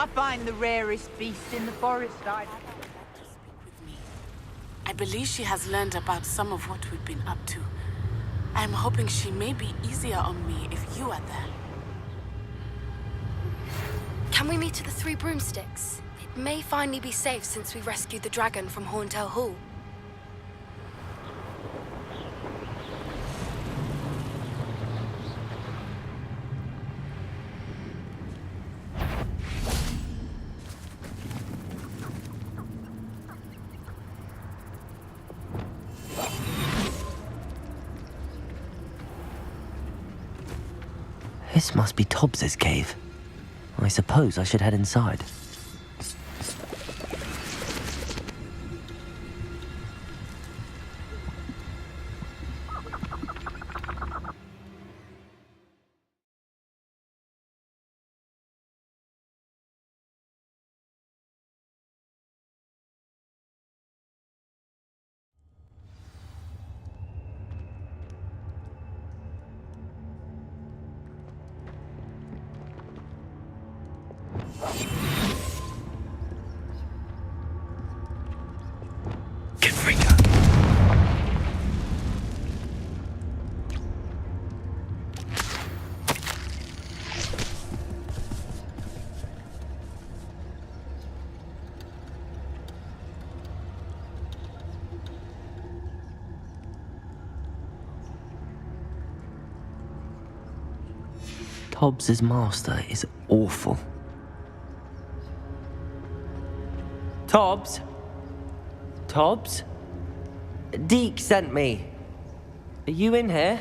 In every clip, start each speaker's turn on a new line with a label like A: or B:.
A: I find the rarest beast in the forest.
B: I believe she has learned about some of what we've been up to. I am hoping she may be easier on me if you are there.
C: Can we meet at the Three Broomsticks? It may finally be safe since we rescued the dragon from Horntail Hall.
D: This must be Tobbs's cave. I suppose I should head inside. Tobbs's master is awful. Tobbs? Tobbs? Deke sent me. Are you in here?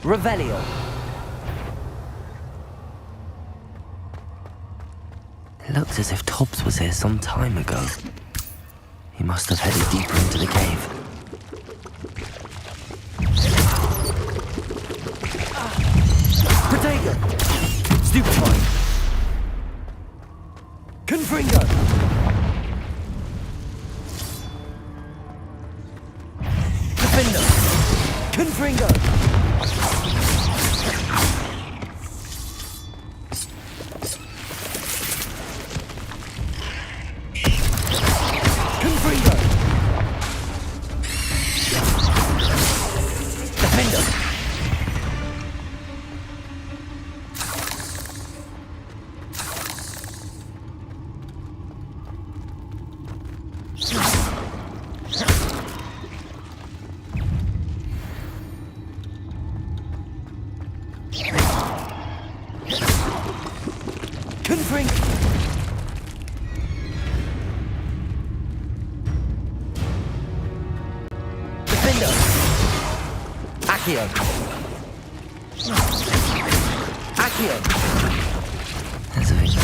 D: Revelio. It looks as if Tobbs was here some time ago. He must have headed deeper into the cave. Protego! Stupefy! Confringo! Defender! Confringo! Confringo! Defender! Accio! Accio! There's a vision.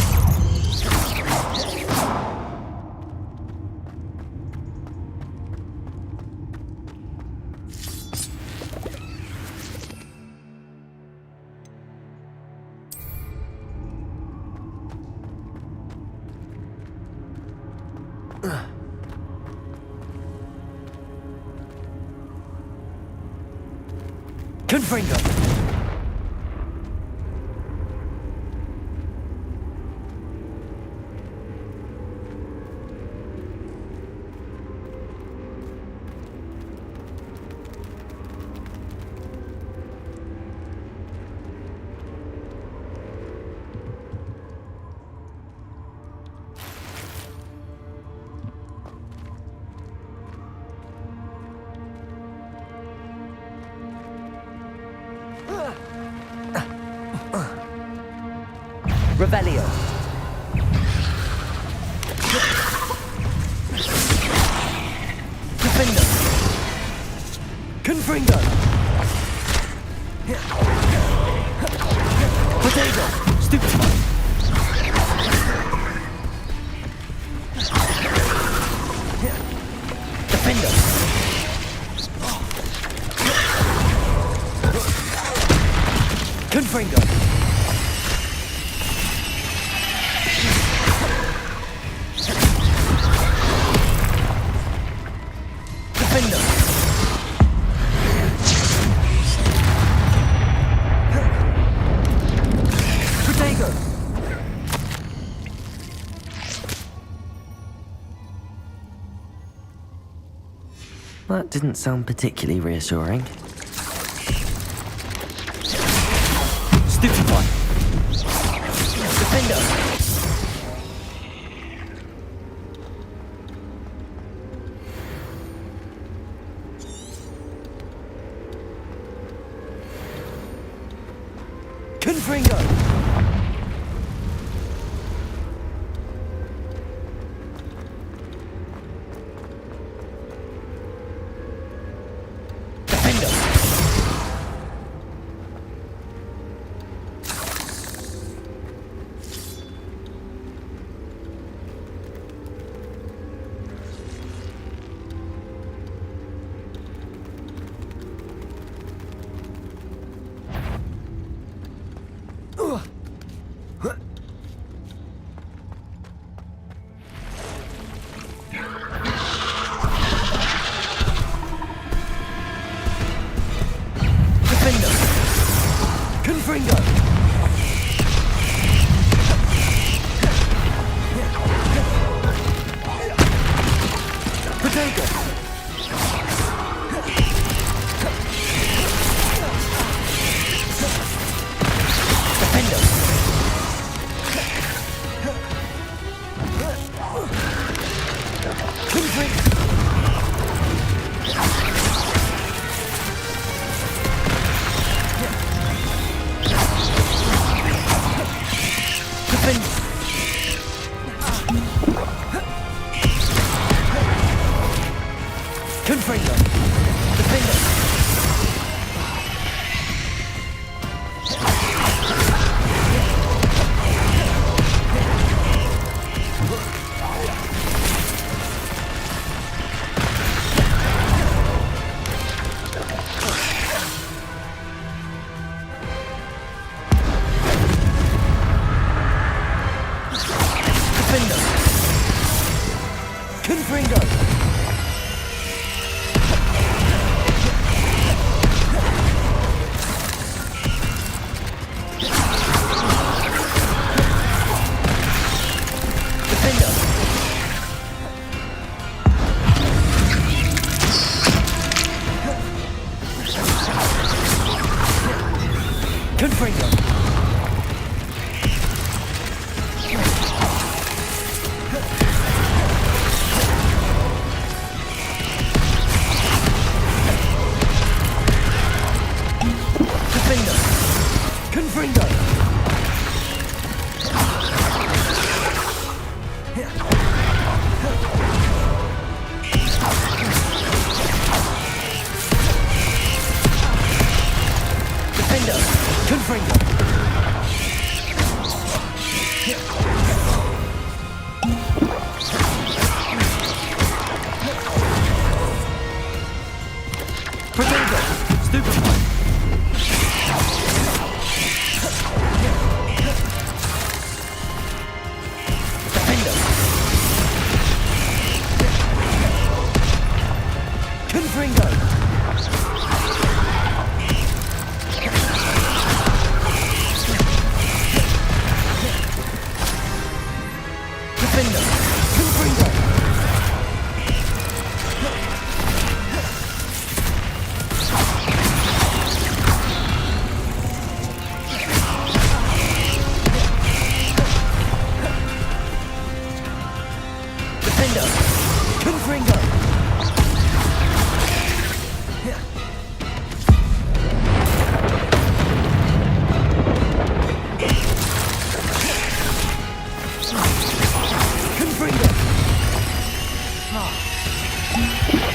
D: Confringo! Revelio. Defender. Confringo. Potato. Stupefy. Defender. Confringo. That didn't sound particularly reassuring. Stupefy! Defender! Confringo! Confringo! Potato! Defender! Confringo! Confringo! Defender! Confringo! Confringo!
E: Defender! Confringo! Defender! Confringo! Confringo!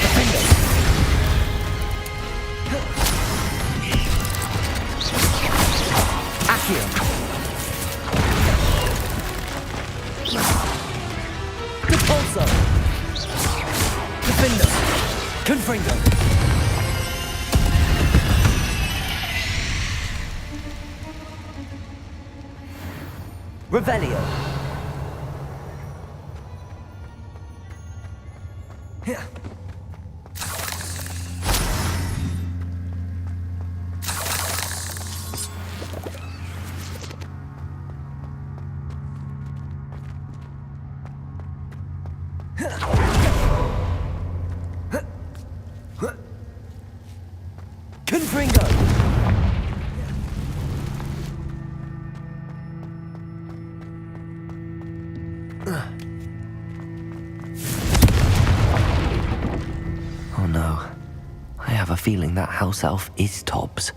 E: Defender! Accio! Repulso! Defender! Confringo! Revelio! Yeah. Confringo!
D: Oh no. I have a feeling that house elf is Tobbs.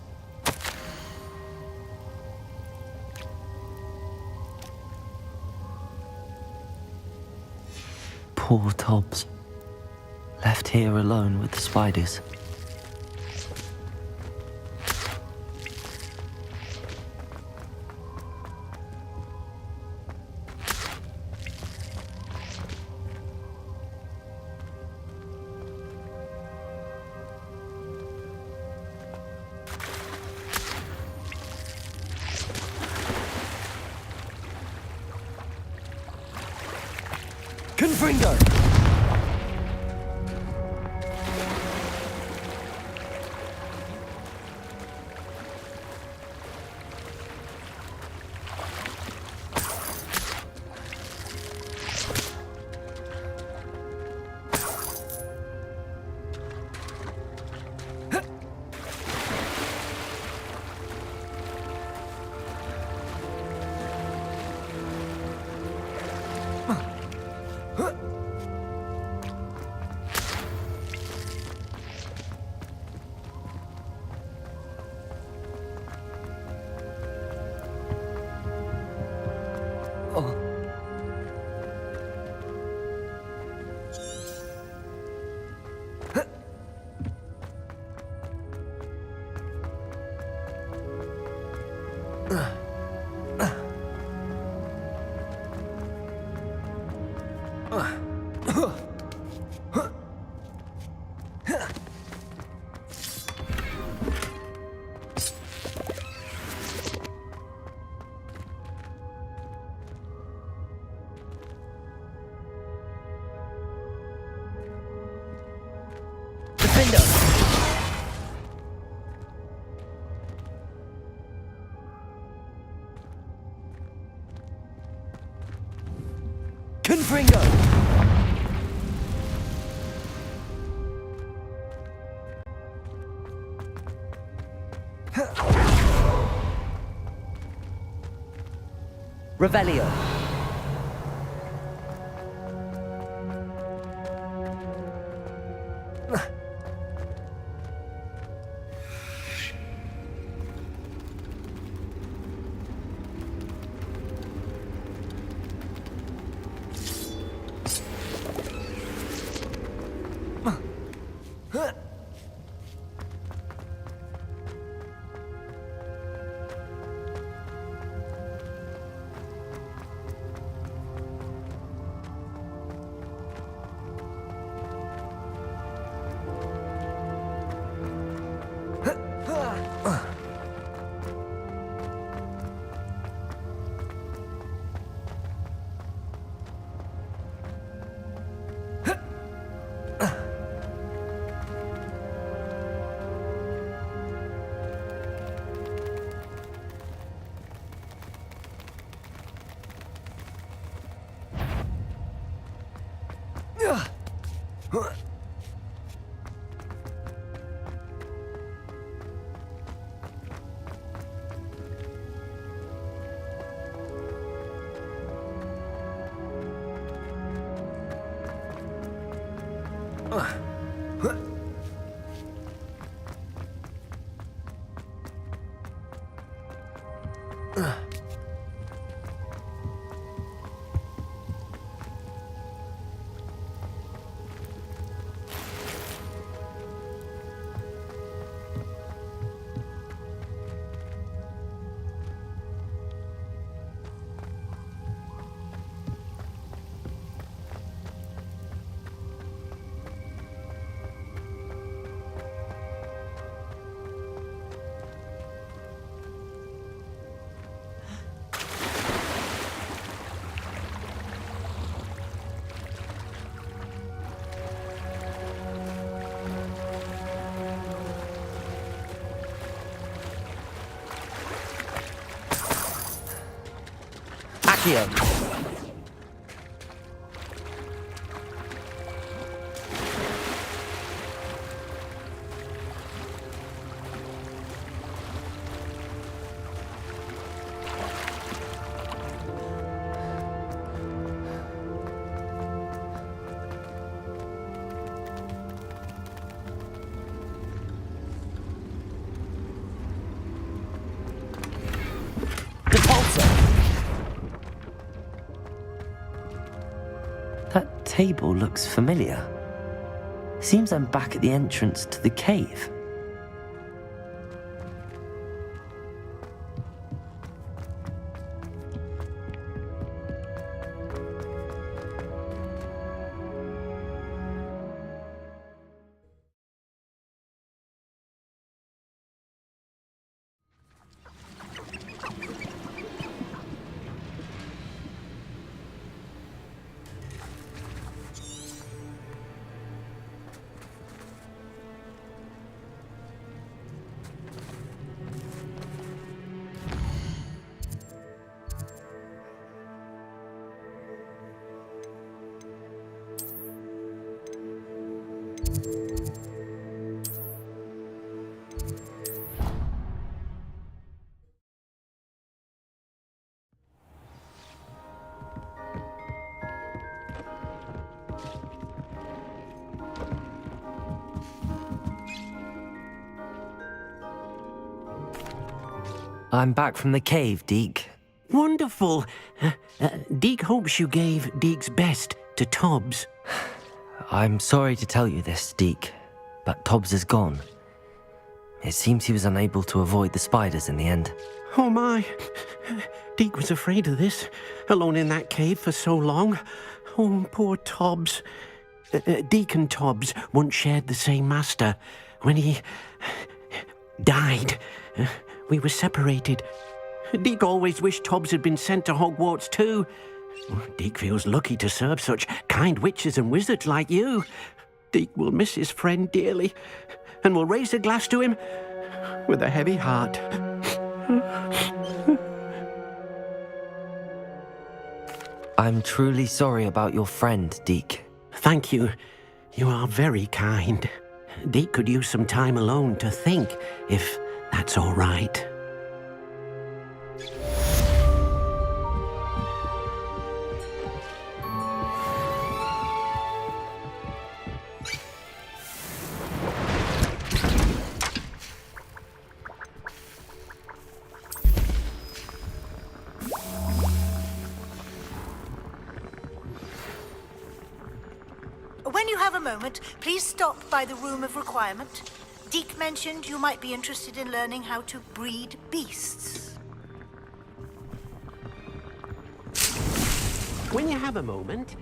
D: Poor Tobbs. Left here alone with the spiders.
E: Confringo! Defender! Confringo! Revelio! Accio.
D: That table looks familiar. Seems I'm back at the entrance to the cave. I'm back from the cave, Deke.
F: Wonderful. Deke hopes you gave Deke's best to Tobbs.
D: I'm sorry to tell you this, Deke, but Tobbs is gone. It seems he was unable to avoid the spiders in the end.
F: Oh my. Deke was afraid of this, alone in that cave for so long. Oh, poor Tobbs. Deke and Tobbs once shared the same master. When he died, we were separated. Deke always wished Tobbs had been sent to Hogwarts too. Deke feels lucky to serve such kind witches and wizards like you. Deke will miss his friend dearly, and will raise a glass to him with a heavy heart.
D: I'm truly sorry about your friend, Deke.
F: Thank you. You are very kind. Deke could use some time alone to think, if that's all right.
G: When you have a moment, please stop by the Room of Requirement. Deke mentioned you might be interested in learning how to breed beasts.
F: When you have a moment...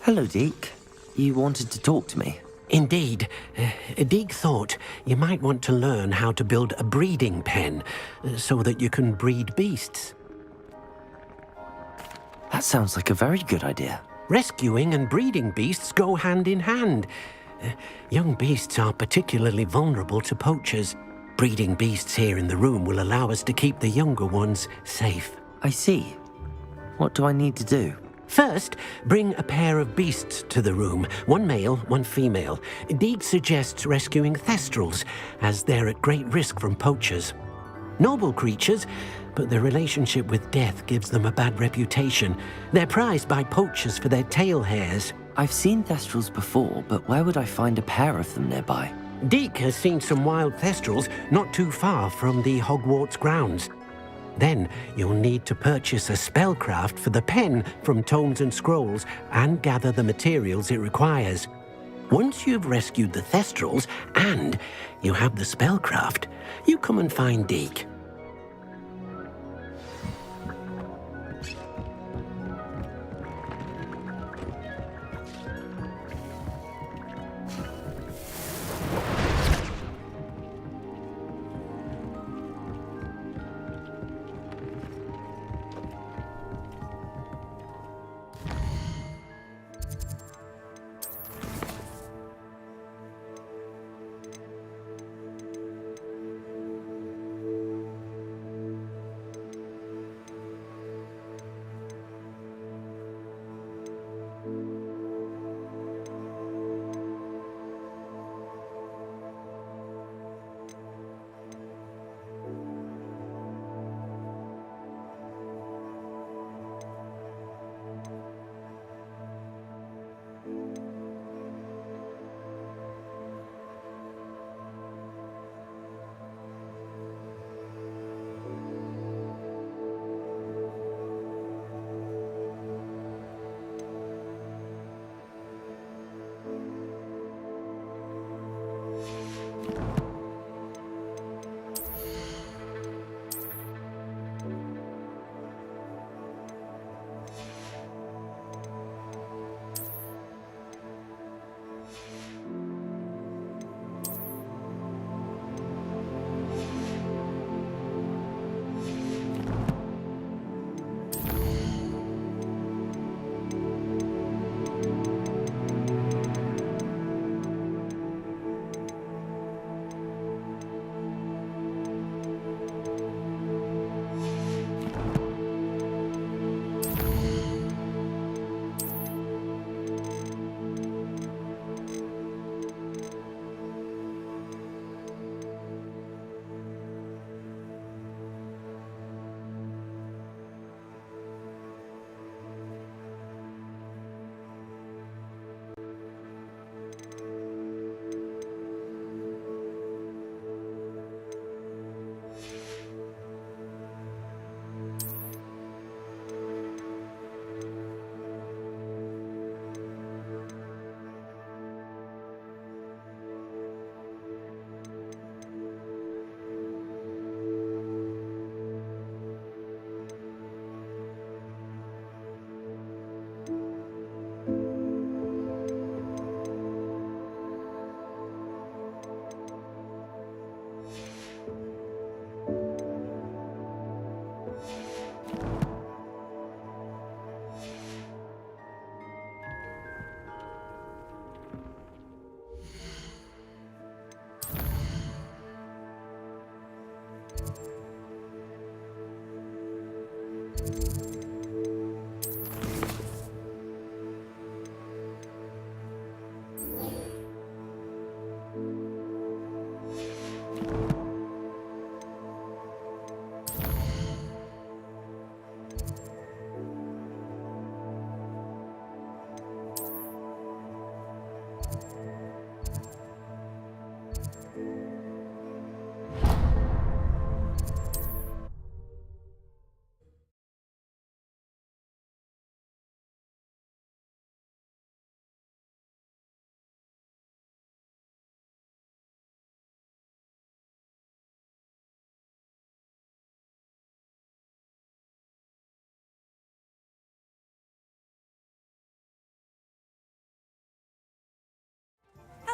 D: Hello, Deke. You wanted to talk to me?
F: Indeed. Deke thought you might want to learn how to build a breeding pen so that you can breed beasts.
D: That sounds like a very good idea.
F: Rescuing and breeding beasts go hand in hand. Young beasts are particularly vulnerable to poachers. Breeding beasts here in the room will allow us to keep the younger ones safe.
D: I see. What do I need to do?
F: First, bring a pair of beasts to the room. One male, one female. Deke suggests rescuing thestrals, as they're at great risk from poachers. Noble creatures, but their relationship with death gives them a bad reputation. They're prized by poachers for their tail hairs.
D: I've seen thestrals before, but where would I find a pair of them nearby?
F: Deke has seen some wild thestrals not too far from the Hogwarts grounds. Then you'll need to purchase a spellcraft for the pen from Tomes and Scrolls and gather the materials it requires. Once you've rescued the thestrals and you have the spellcraft, you come and find Deke.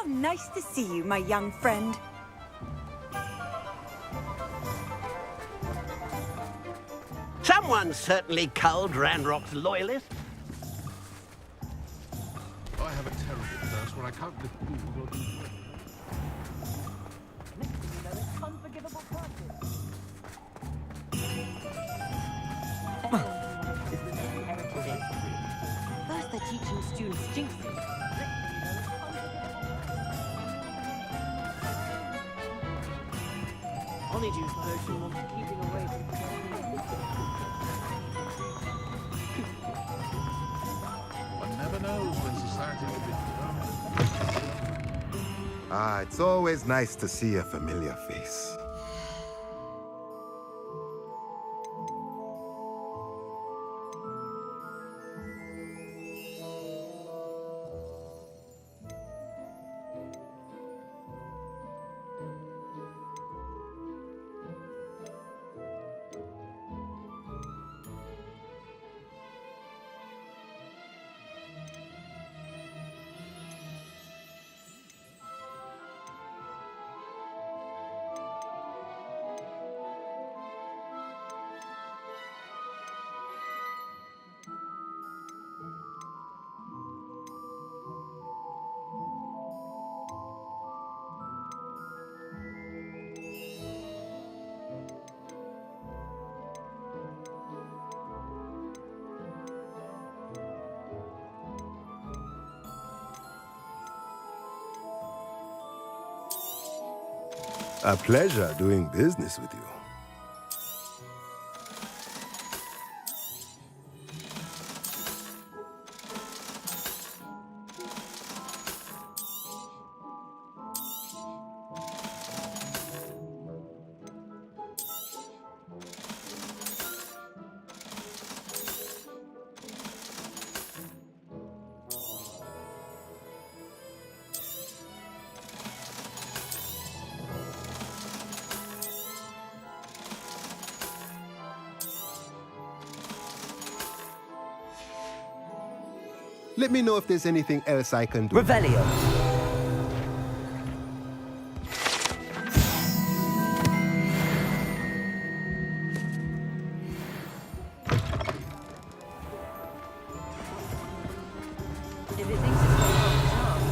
A: Nice to see you, my young friend.
F: Someone certainly culled Ranrock's loyalists.
H: I have a terrible thirst when I can't get food or drink.
A: First they're teaching students jinxing. Honeydew potion wants keeping away from
H: One never knows when society will be determined.
I: Ah, it's always nice to see a familiar face. A pleasure doing business with you. Let me know if there's anything else I can do.
E: Revelio.
A: If it thinks it's got a chance.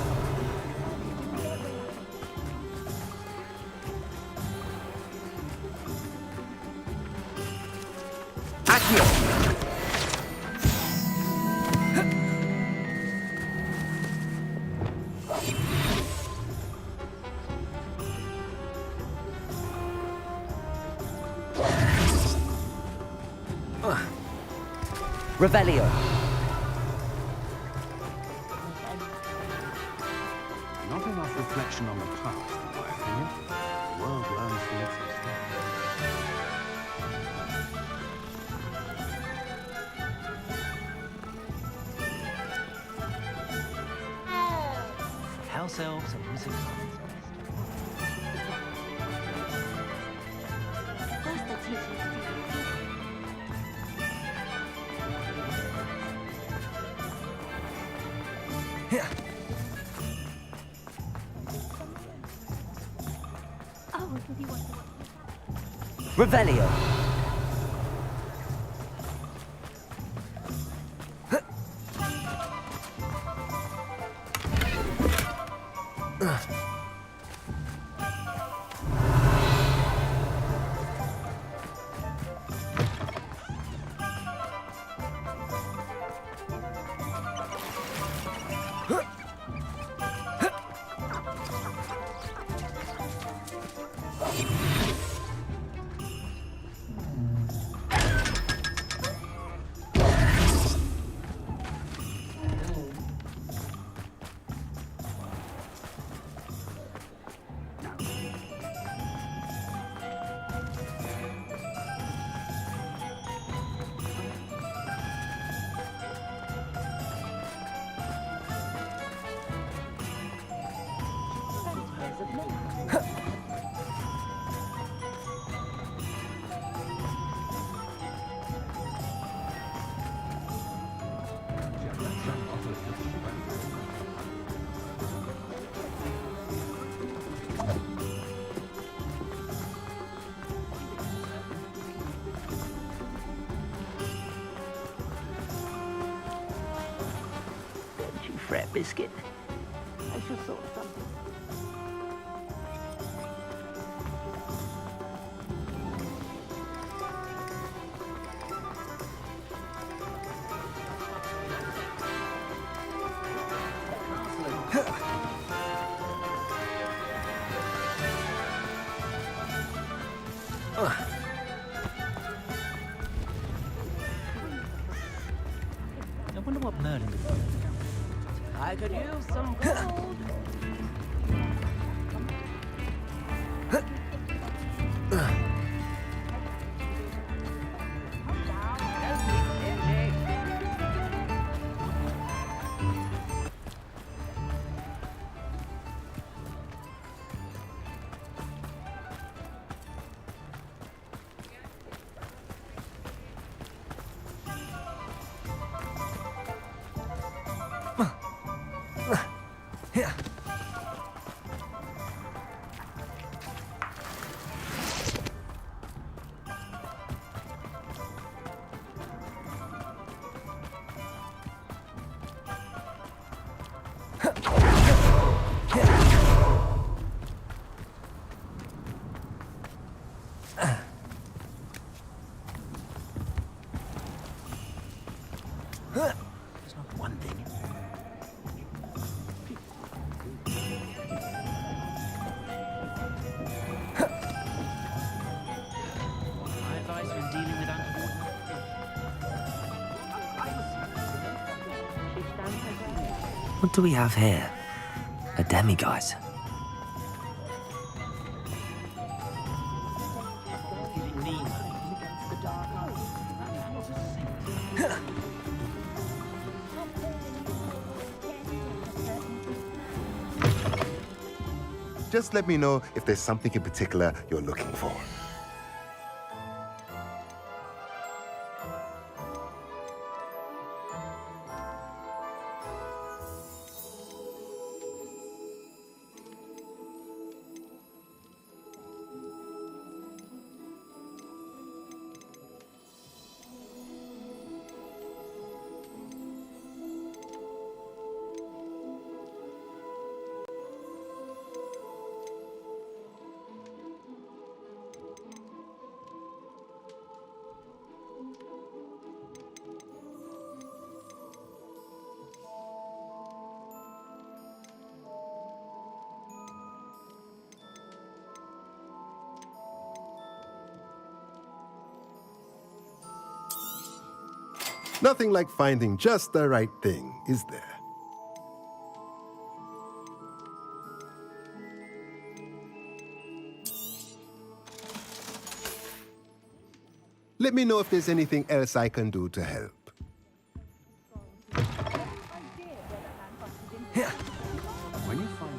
E: Accio. Revelio.
H: Not enough reflection on the past, in my opinion. The world learns from its mistakes.
E: House elves and missing sons.
A: First they're teaching students.
E: Here.
A: Oh, if you want to.
E: Revelio. bread biscuit. I should have thought of something. I wonder what Merlin would do. I could use some gold. It's not one thing. My advice when dealing with underwater fish.
D: What do we have here? A demiguise.
I: Just let me know if there's something in particular you're looking for. Nothing like finding just the right thing, is there? Let me know if there's anything else I can do to help.
H: When you find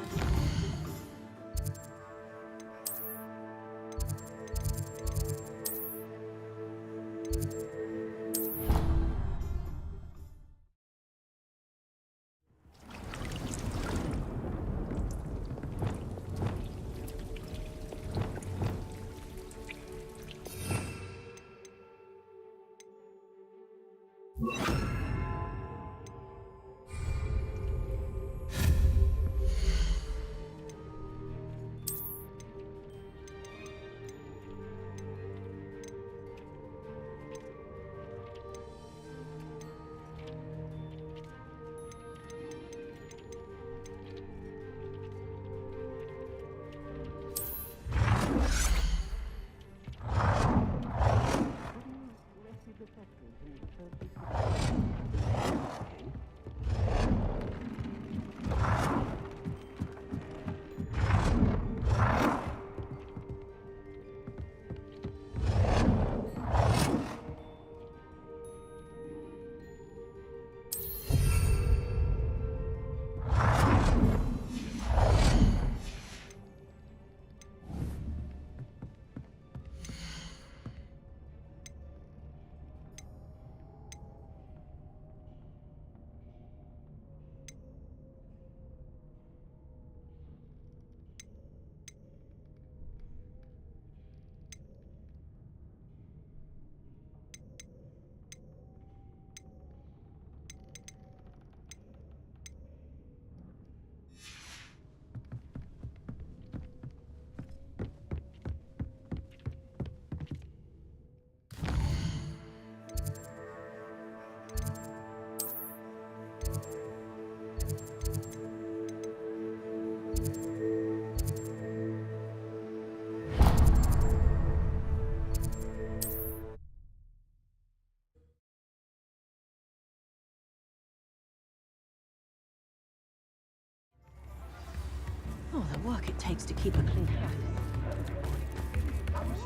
E: work it takes to keep a clean head.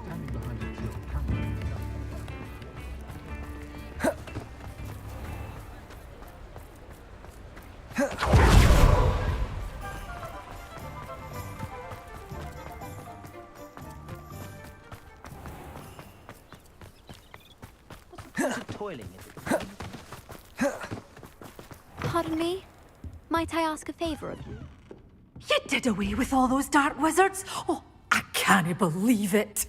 H: Standing behind a kill camera.
E: What's the toiling, is it?
A: Pardon me? Might I ask a favor of you?
J: You did away with all those dark wizards? Oh, I can't believe it.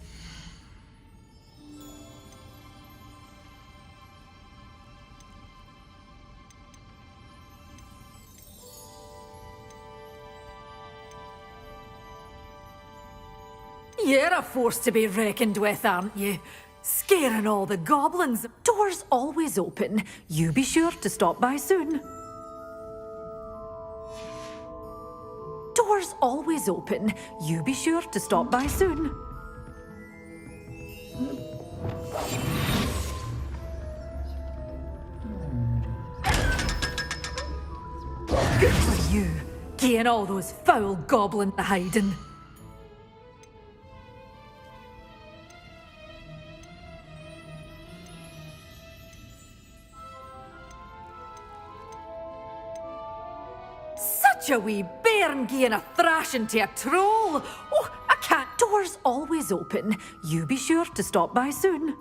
J: You're a force to be reckoned with, aren't you? Scaring all the goblins. Doors always open. You be sure to stop by soon. Doors always open. You be sure to stop by soon. Good for you, getting all those foul goblins to hiding. Such a wee bairn gieing a thrashing to a troll. Oh, I can't. Doors always open. You be sure to stop by soon.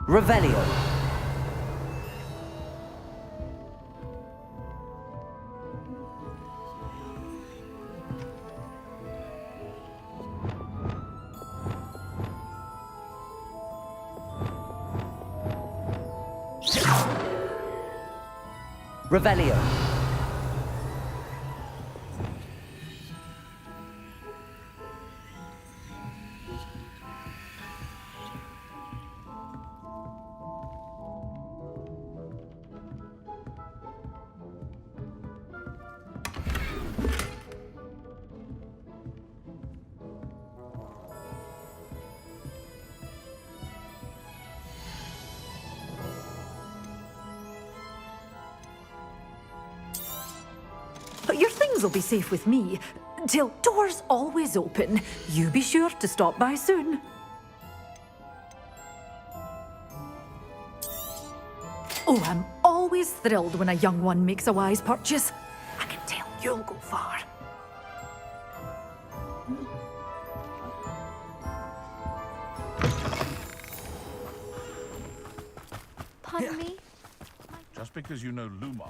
D: Revelio. Revelio.
J: But your things will be safe with me. Till doors always open. You be sure to stop by soon. Oh, I'm always thrilled when a young one makes a wise purchase. I can tell you'll go far.
A: Pardon me?
H: Just because you know Lumar.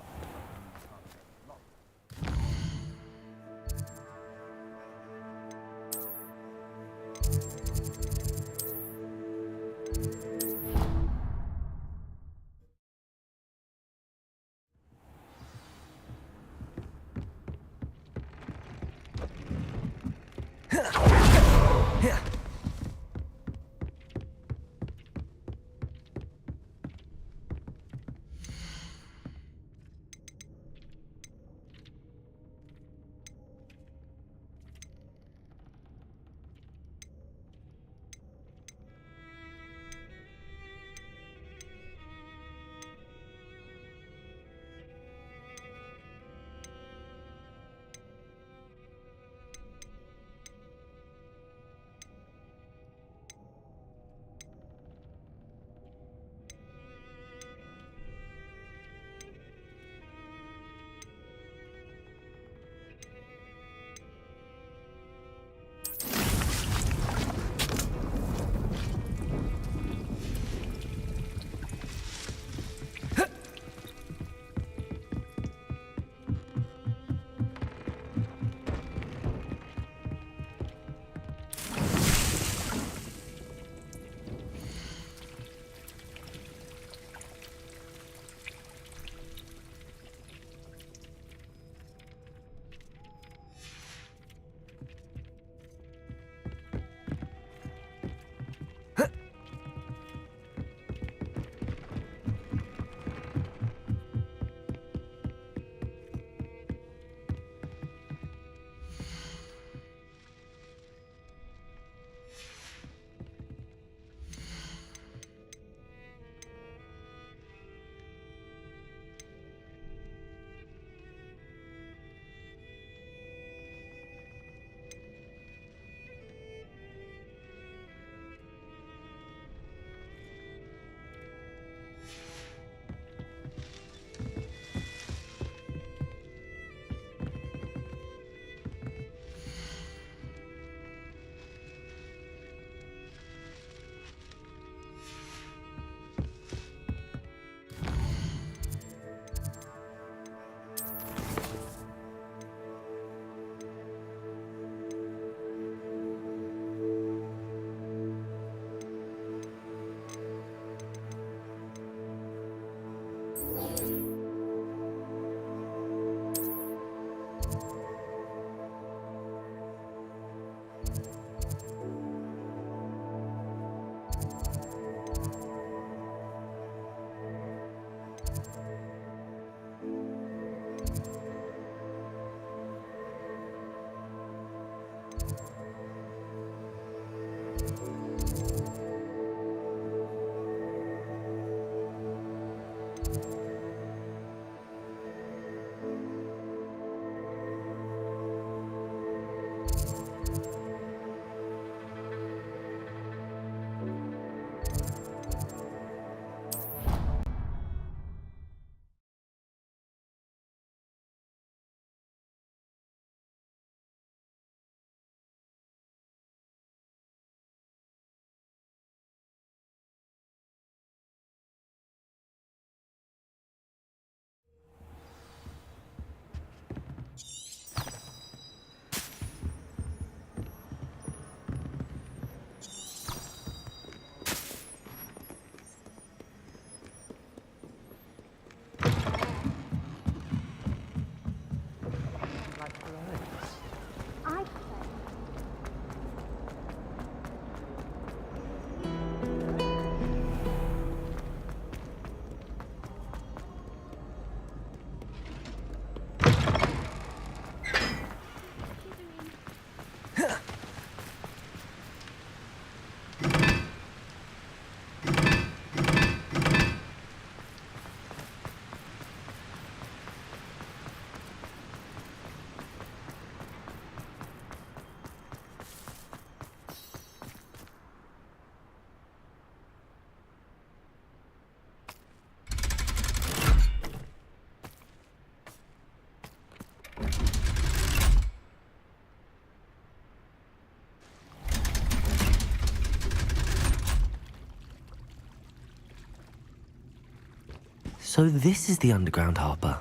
D: So this is the underground harbour.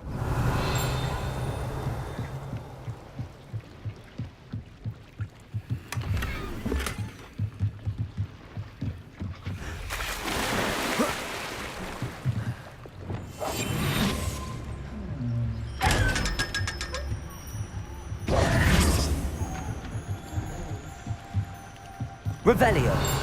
D: Revelio.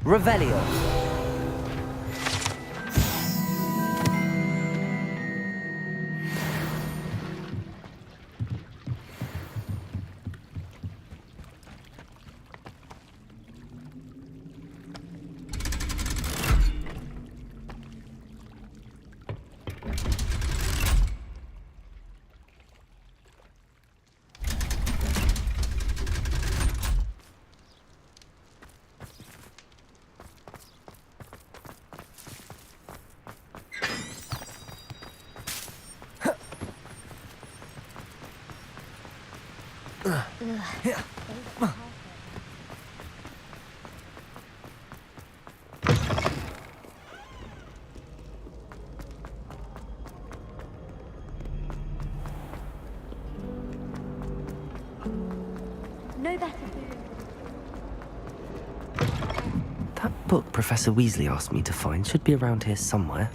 D: Revelio.
A: No better.
D: That book Professor Weasley asked me to find should be around here somewhere.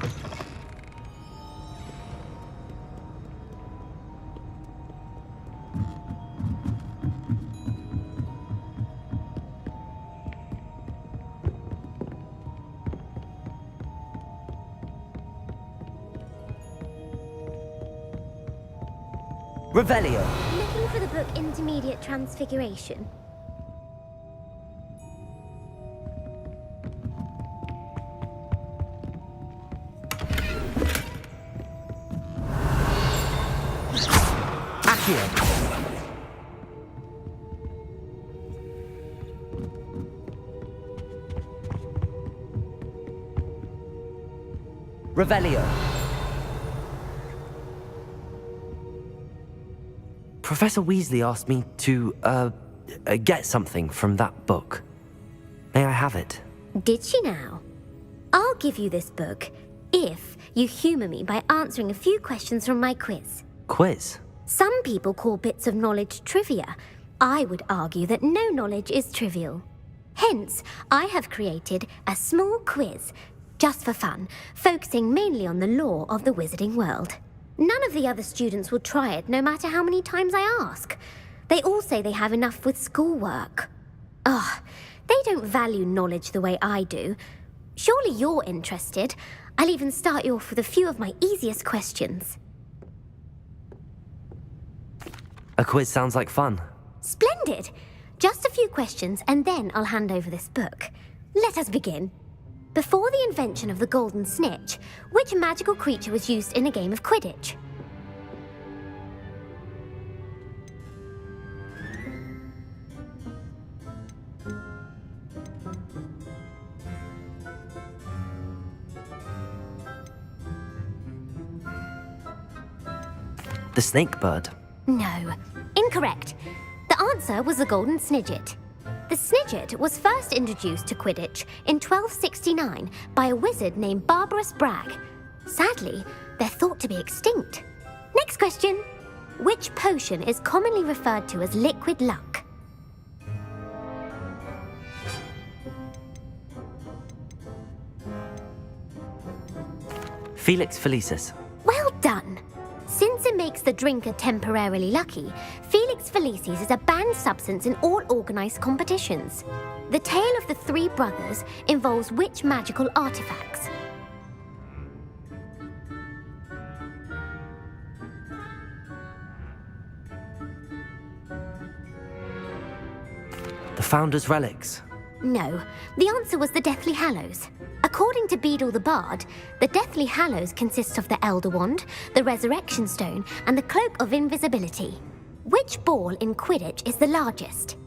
D: Revelio.
A: Looking for the book Intermediate Transfiguration.
D: Accio. Revelio. Professor Weasley asked me to, get something from that book. May I have it?
A: Did she now? I'll give you this book if you humour me by answering a few questions from my quiz.
D: Quiz?
A: Some people call bits of knowledge trivia. I would argue that no knowledge is trivial. Hence, I have created a small quiz just for fun, focusing mainly on the lore of the wizarding world. None of the other students will try it, no matter how many times I ask. They all say they have enough with schoolwork. Ugh, they don't value knowledge the way I do. Surely you're interested. I'll even start you off with a few of my easiest questions.
D: A quiz sounds like fun.
A: Splendid! Just a few questions and then I'll hand over this book. Let us begin. Before the invention of the golden snitch, which magical creature was used in a game of Quidditch?
D: The snake bird.
A: No, incorrect. The answer was the golden snidget. The snidget was first introduced to Quidditch in 1269 by a wizard named Barbarous Bragg. Sadly, they're thought to be extinct. Next question. Which potion is commonly referred to as liquid luck?
D: Felix Felicis.
A: Well done. Since it makes the drinker temporarily lucky, Felix Felicis is a banned substance in all organised competitions. The tale of the three brothers involves which magical artifacts?
D: The Founder's Relics.
A: No, the answer was the Deathly Hallows. According to Beadle the Bard, the Deathly Hallows consists of the Elder Wand, the Resurrection Stone, and the Cloak of Invisibility. Which ball in Quidditch is the largest?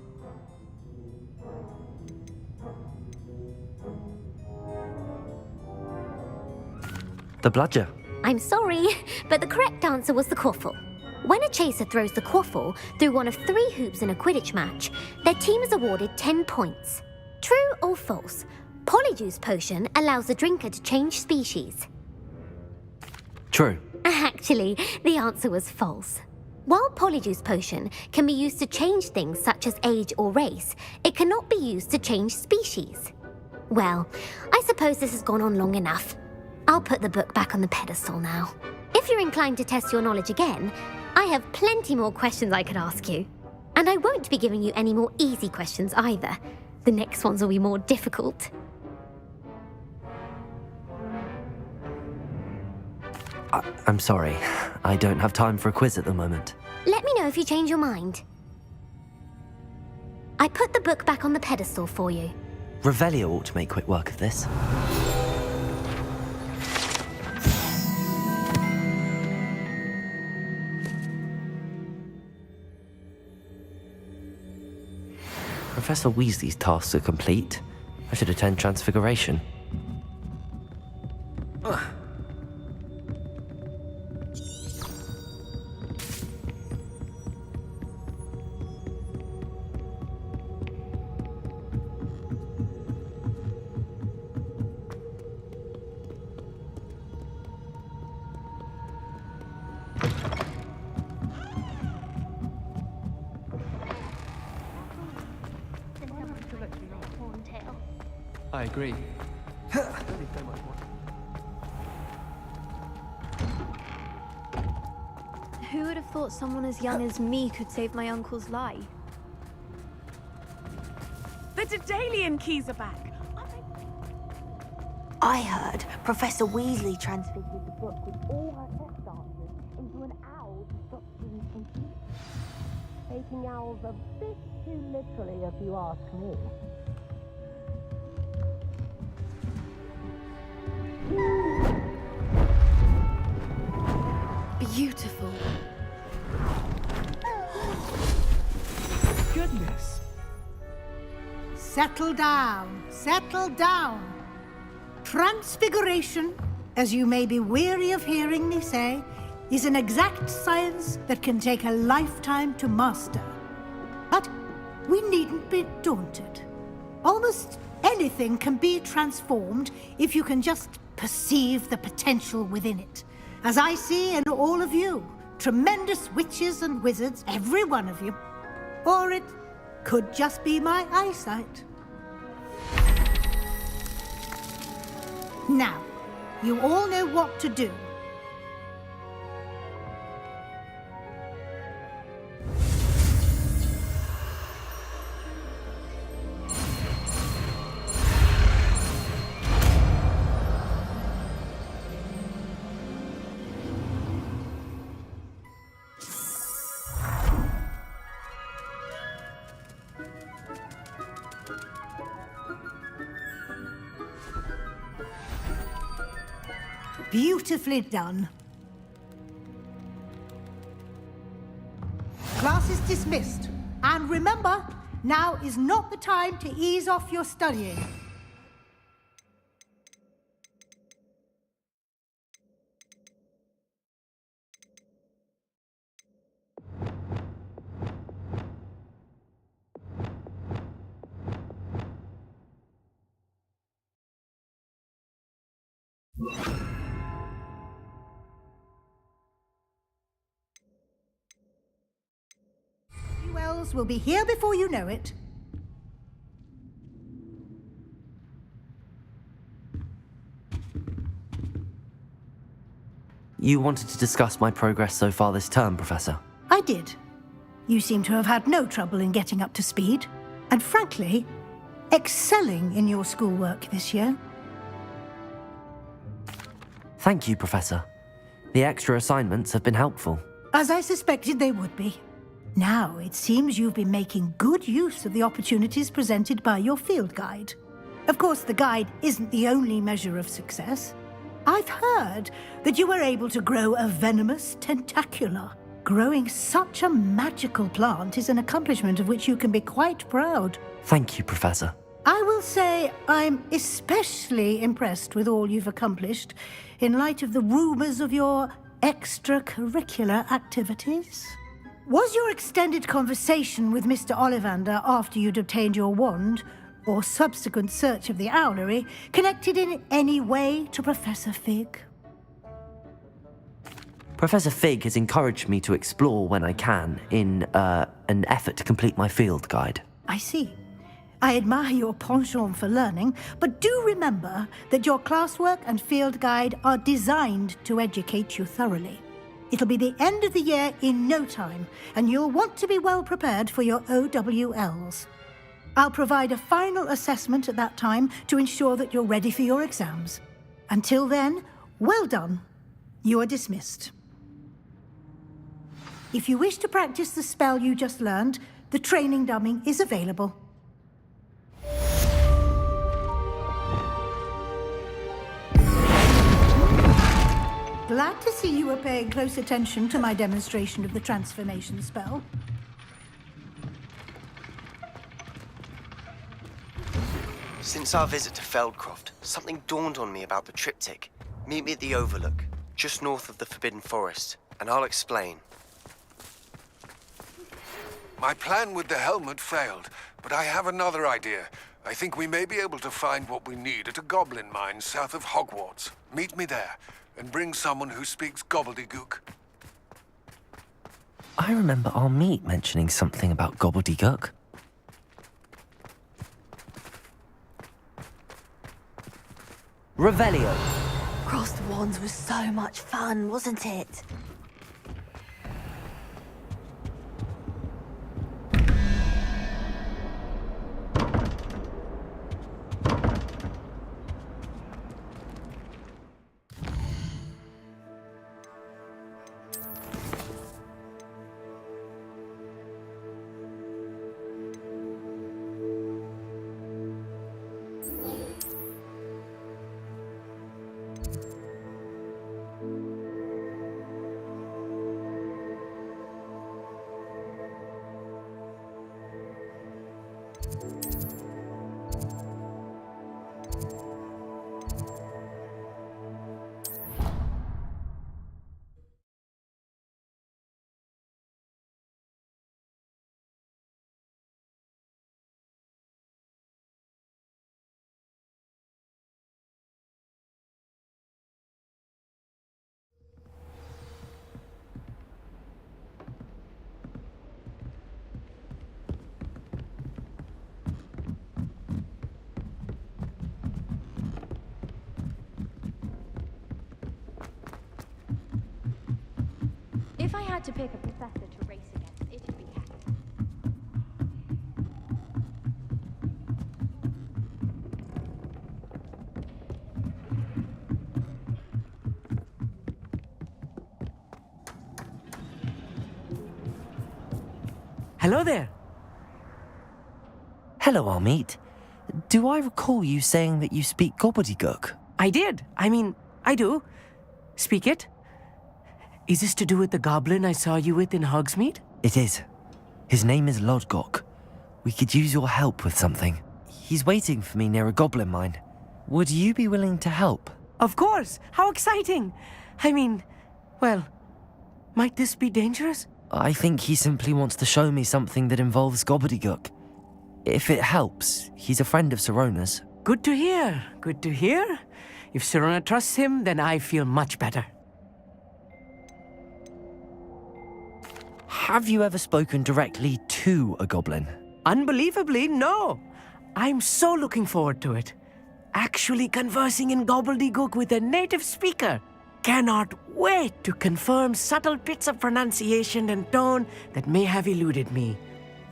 D: The Bludger.
A: I'm sorry, but the correct answer was the Quaffle. When a chaser throws the Quaffle through one of 3 hoops in a Quidditch match, their team is awarded 10 points. True or false? Polyjuice Potion allows the drinker to change species.
D: True.
A: Actually, the answer was false. While Polyjuice Potion can be used to change things such as age or race, it cannot be used to change species. Well, I suppose this has gone on long enough. I'll put the book back on the pedestal now. If you're inclined to test your knowledge again, I have plenty more questions I could ask you. And I won't be giving you any more easy questions either. The next ones will be more difficult.
D: I'm sorry. I don't have time for a quiz at the moment.
A: Let me know if you change your mind. I put the book back on the pedestal for you.
D: Revelio ought to make quick work of this. Professor Weasley's tasks are complete. I should attend Transfiguration.
E: I agree.
K: Who would have thought someone as young as me could save my uncle's life?
B: The Daedalian keys are back.
L: I heard Professor Weasley transfigured the book with all her test answers into an owl to stop students from teaching. Taking owls a bit too literally, if you ask me.
K: Beautiful.
E: Goodness.
G: Settle down, settle down. Transfiguration, as you may be weary of hearing me say, is an exact science that can take a lifetime to master. But we needn't be daunted. Almost anything can be transformed if you can just perceive the potential within it. As I see in all of you, tremendous witches and wizards, every one of you. Or it could just be my eyesight. Now, you all know what to do. Beautifully done. Class is dismissed. And remember, now is not the time to ease off your studying. Wells will be here before you know it.
D: You wanted to discuss my progress so far this term, Professor?
G: I did. You seem to have had no trouble in getting up to speed, and frankly, excelling in your schoolwork this year.
D: Thank you, Professor. The extra assignments have been helpful.
G: As I suspected they would be. Now, it seems you've been making good use of the opportunities presented by your field guide. Of course, the guide isn't the only measure of success. I've heard that you were able to grow a venomous tentacula. Growing such a magical plant is an accomplishment of which you can be quite proud.
D: Thank you, Professor.
G: I will say I'm especially impressed with all you've accomplished in light of the rumors of your extracurricular activities. Was your extended conversation with Mr. Ollivander after you'd obtained your wand, or subsequent search of the owlery, connected in any way to Professor Fig?
D: Professor Fig has encouraged me to explore when I can in an effort to complete my field guide.
G: I see. I admire your penchant for learning, but do remember that your classwork and field guide are designed to educate you thoroughly. It'll be the end of the year in no time, and you'll want to be well prepared for your OWLs. I'll provide a final assessment at that time to ensure that you're ready for your exams. Until then, well done. You are dismissed. If you wish to practice the spell you just learned, the training dummy is available. Glad to see you were paying close attention to my demonstration of the transformation spell.
M: Since our visit to Feldcroft, something dawned on me about the triptych. Meet me at the Overlook, just north of the Forbidden Forest, and I'll explain.
N: My plan with the helmet failed, but I have another idea. I think we may be able to find what we need at a goblin mine south of Hogwarts. Meet me there, and bring someone who speaks gobbledygook.
D: I remember our meet mentioning something about gobbledygook. Revelio.
O: Crossed Wands was so much fun, wasn't it?
K: had to pick a professor to race against, it'd be Cat.
E: Hello there.
D: Hello, Amit. Do I recall you saying that you speak gobbledygook?
E: I did. I do. Speak it. Is this to do with the goblin I saw you with in Hogsmeade?
D: It is. His name is Lodgok. We could use your help with something. He's waiting for me near a goblin mine. Would you be willing to help?
E: Of course. How exciting. Well, might this be dangerous?
D: I think he simply wants to show me something that involves gobbledygook. If it helps, he's a friend of Sirona's.
E: Good to hear. Good to hear. If Sirona trusts him, then I feel much better.
D: Have you ever spoken directly to a goblin?
E: Unbelievably, no. I'm so looking forward to it. Actually conversing in gobbledygook with a native speaker. Cannot wait to confirm subtle bits of pronunciation and tone that may have eluded me,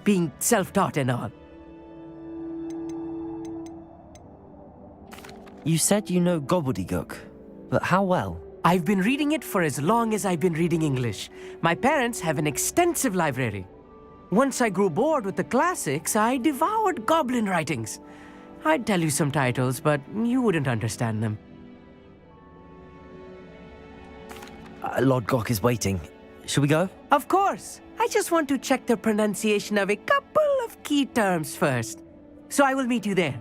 E: being self-taught and all.
D: You said you know gobbledygook, but how well?
E: I've been reading it for as long as I've been reading English. My parents have an extensive library. Once I grew bored with the classics, I devoured goblin writings. I'd tell you some titles, but you wouldn't understand them.
D: Lodgok is waiting. Should we go?
E: Of course. I just want to check the pronunciation of a couple of key terms first. So I will meet you there.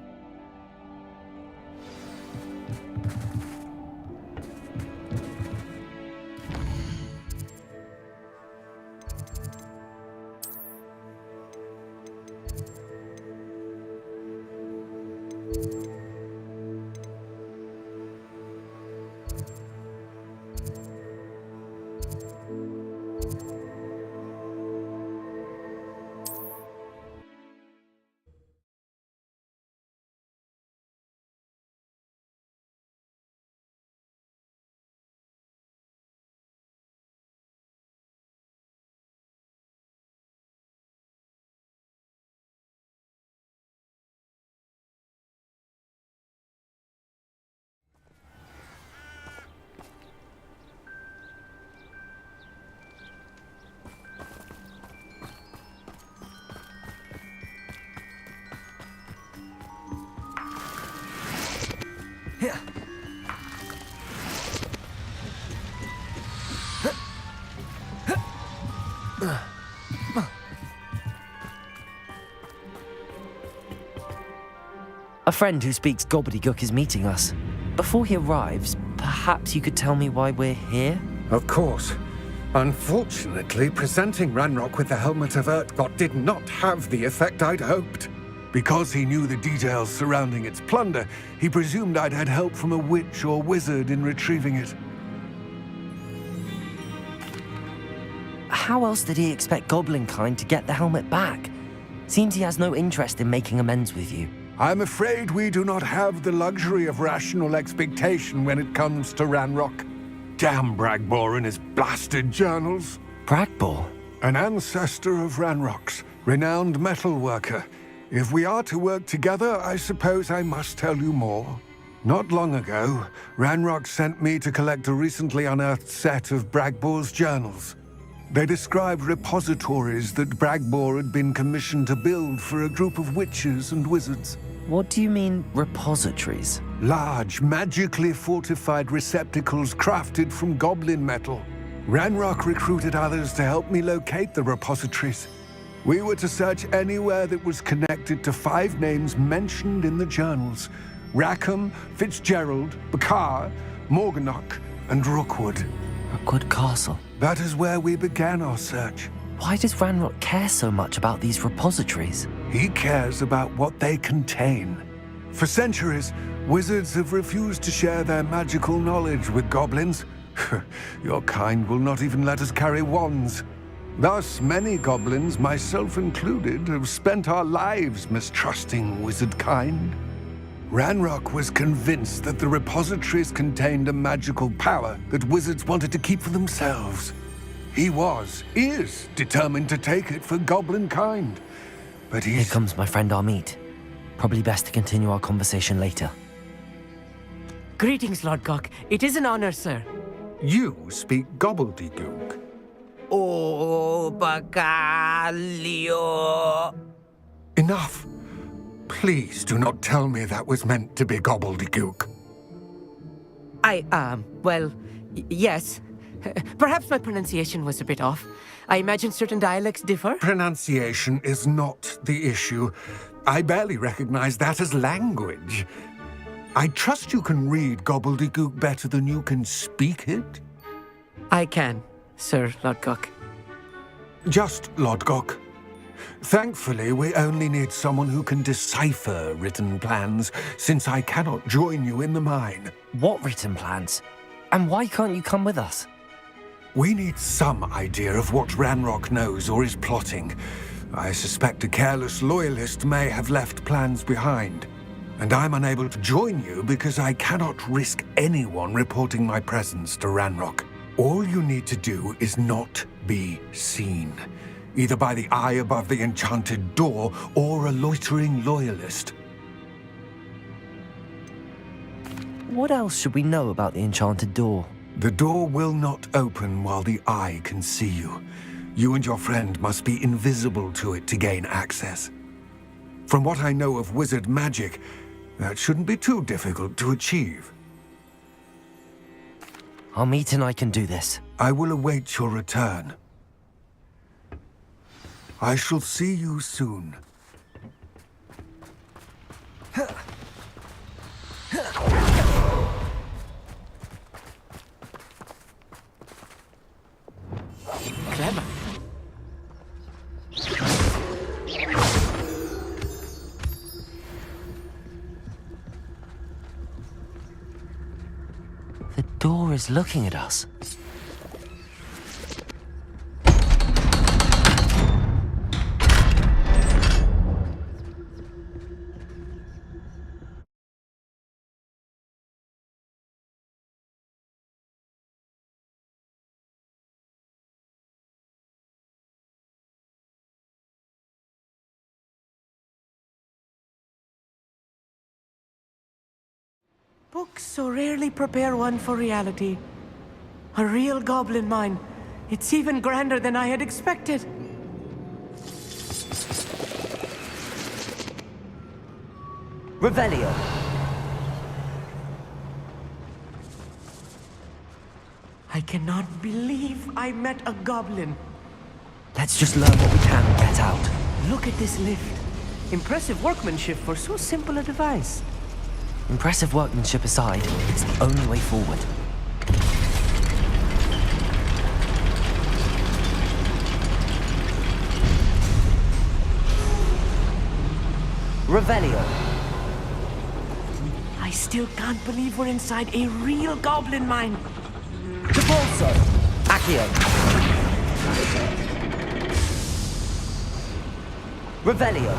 D: A friend who speaks gobbledygook is meeting us. Before he arrives, perhaps you could tell me why we're here?
N: Of course. Unfortunately, presenting Ranrock with the Helmet of Urtkot did not have the effect I'd hoped. Because he knew the details surrounding its plunder, he presumed I'd had help from a witch or wizard in retrieving it.
D: How else did he expect Goblinkind to get the helmet back? Seems he has no interest in making amends with you.
N: I'm afraid we do not have the luxury of rational expectation when it comes to Ranrock. Damn Bragbor and his blasted journals.
D: Bragbor?
N: An ancestor of Ranrock's, renowned metal worker. If we are to work together, I suppose I must tell you more. Not long ago, Ranrock sent me to collect a recently unearthed set of Bragbor's journals. They described repositories that Bragbor had been commissioned to build for a group of witches and wizards.
D: What do you mean, repositories?
N: Large, magically fortified receptacles crafted from goblin metal. Ranrock recruited others to help me locate the repositories. We were to search anywhere that was connected to 5 names mentioned in the journals: Rackham, Fitzgerald, Bakar, Morganach, and Rookwood.
D: Rookwood Castle.
N: That is where we began our search.
D: Why does Ranrock care so much about these repositories?
N: He cares about what they contain. For centuries, wizards have refused to share their magical knowledge with goblins. Your kind will not even let us carry wands. Thus, many goblins, myself included, have spent our lives mistrusting wizard kind. Ranrock was convinced that the repositories contained a magical power that wizards wanted to keep for themselves. He is determined to take it for goblin kind. But
D: Here
N: he's...
D: comes my friend Amit. Probably best to continue our conversation later.
E: Greetings, Lord Cock. It is an honor, sir.
N: You speak gobbledygook.
E: Oh, Bacalio.
N: Enough. Please do not tell me that was meant to be gobbledygook.
E: Well, yes. Perhaps my pronunciation was a bit off. I imagine certain dialects differ.
N: Pronunciation is not the issue. I barely recognize that as language. I trust you can read gobbledygook better than you can speak it?
E: I can, Sir Lodgok.
N: Just Lodgok. Thankfully, we only need someone who can decipher written plans, since I cannot join you in the mine.
D: What written plans? And why can't you come with us?
N: We need some idea of what Ranrock knows or is plotting. I suspect a careless loyalist may have left plans behind. And I'm unable to join you because I cannot risk anyone reporting my presence to Ranrock. All you need to do is not be seen, either by the eye above the enchanted door or a loitering loyalist.
D: What else should we know about the enchanted door?
N: The door will not open while the eye can see you. You and your friend must be invisible to it to gain access. From what I know of wizard magic, that shouldn't be too difficult to achieve.
D: Amit and I can do this.
N: I will await your return. I shall see you soon.
E: Clever.
D: The door is looking at us.
E: Books so rarely prepare one for reality. A real goblin mine. It's even grander than I had expected.
D: Revelio.
E: I cannot believe I met a goblin.
D: Let's just learn what we can and get out.
E: Look at this lift. Impressive workmanship for so simple a device.
D: Impressive workmanship aside, it's the only way forward. Revelio.
E: I still can't believe we're inside a real goblin mine.
D: Capolso. Accio. Revelio.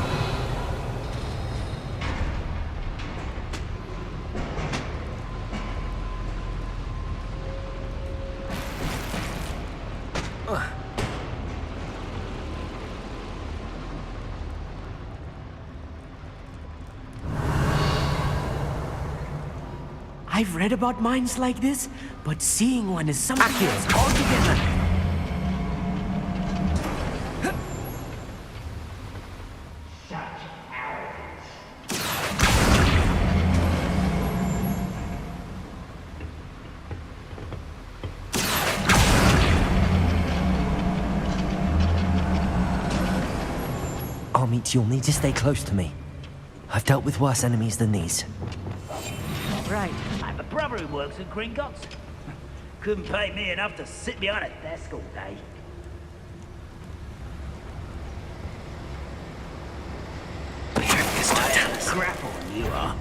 E: I've read about mines like this, but seeing one is something else altogether.
D: Amit, you'll need to stay close to me. I've dealt with worse enemies than these.
E: Right.
P: I have a brother who works at Gringotts. Couldn't pay me enough to sit behind a desk all day. Crap on you are.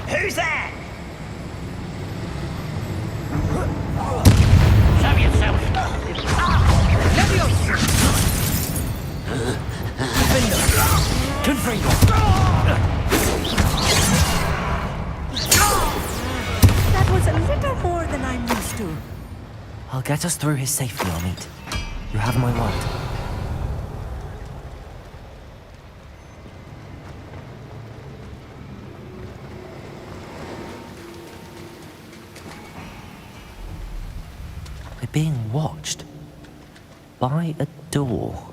P: Who's that? Show yourself.
E: That was a little more than I'm used to.
D: I'll get us through his safely, Amit. You have my word. We're being watched by a door.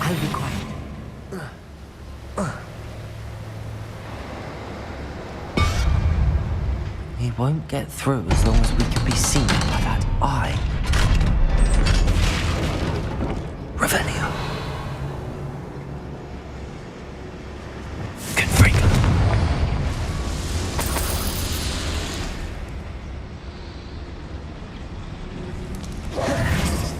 E: I'll be quiet.
D: He won't get through as long as we can be seen by that eye. Revelio. Confringo.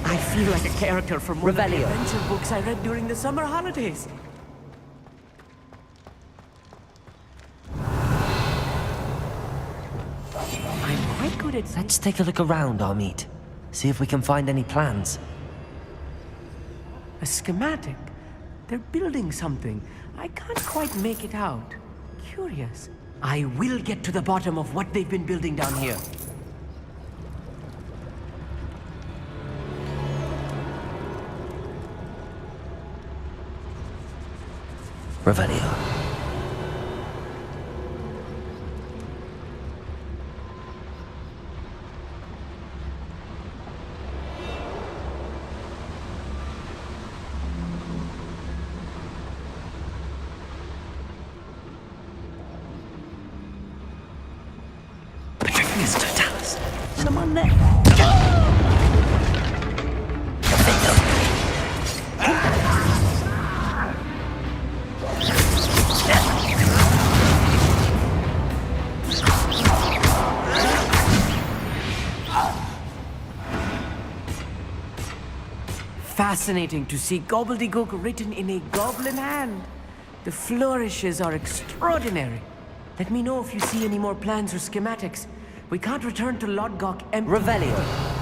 E: I feel like a character from one of the
D: Revelio.
E: adventure books I read during the summer holidays. I'm quite good at...
D: Let's take a look around, Amit. See if we can find any plans.
E: A schematic. They're building something. I can't quite make it out. Curious. I will get to the bottom of what they've been building down here.
D: Revelio. Mr. Dallas. Someone there.
E: Fascinating to see gobbledygook written in a goblin hand. The flourishes are extraordinary. Let me know if you see any more plans or schematics. We can't return to Lodgok empty.
D: Revelio.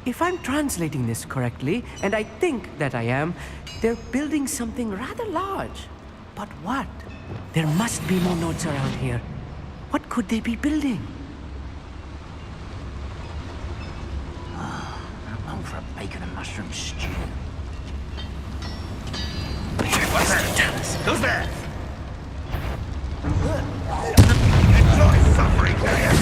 E: If I'm translating this correctly, and I think that I am, they're building something rather large. But what? There must be more notes around here. What could they be building?
P: I'm on for a bacon and mushroom stew. What's that? Who's there? Enjoy suffering, do you?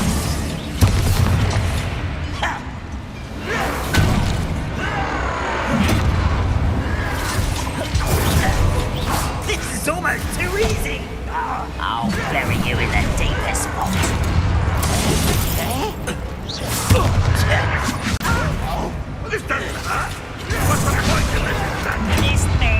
P: This is almost too easy. I'll bury you in the deepest spot. This doesn't hurt. What's the point of it? It's me.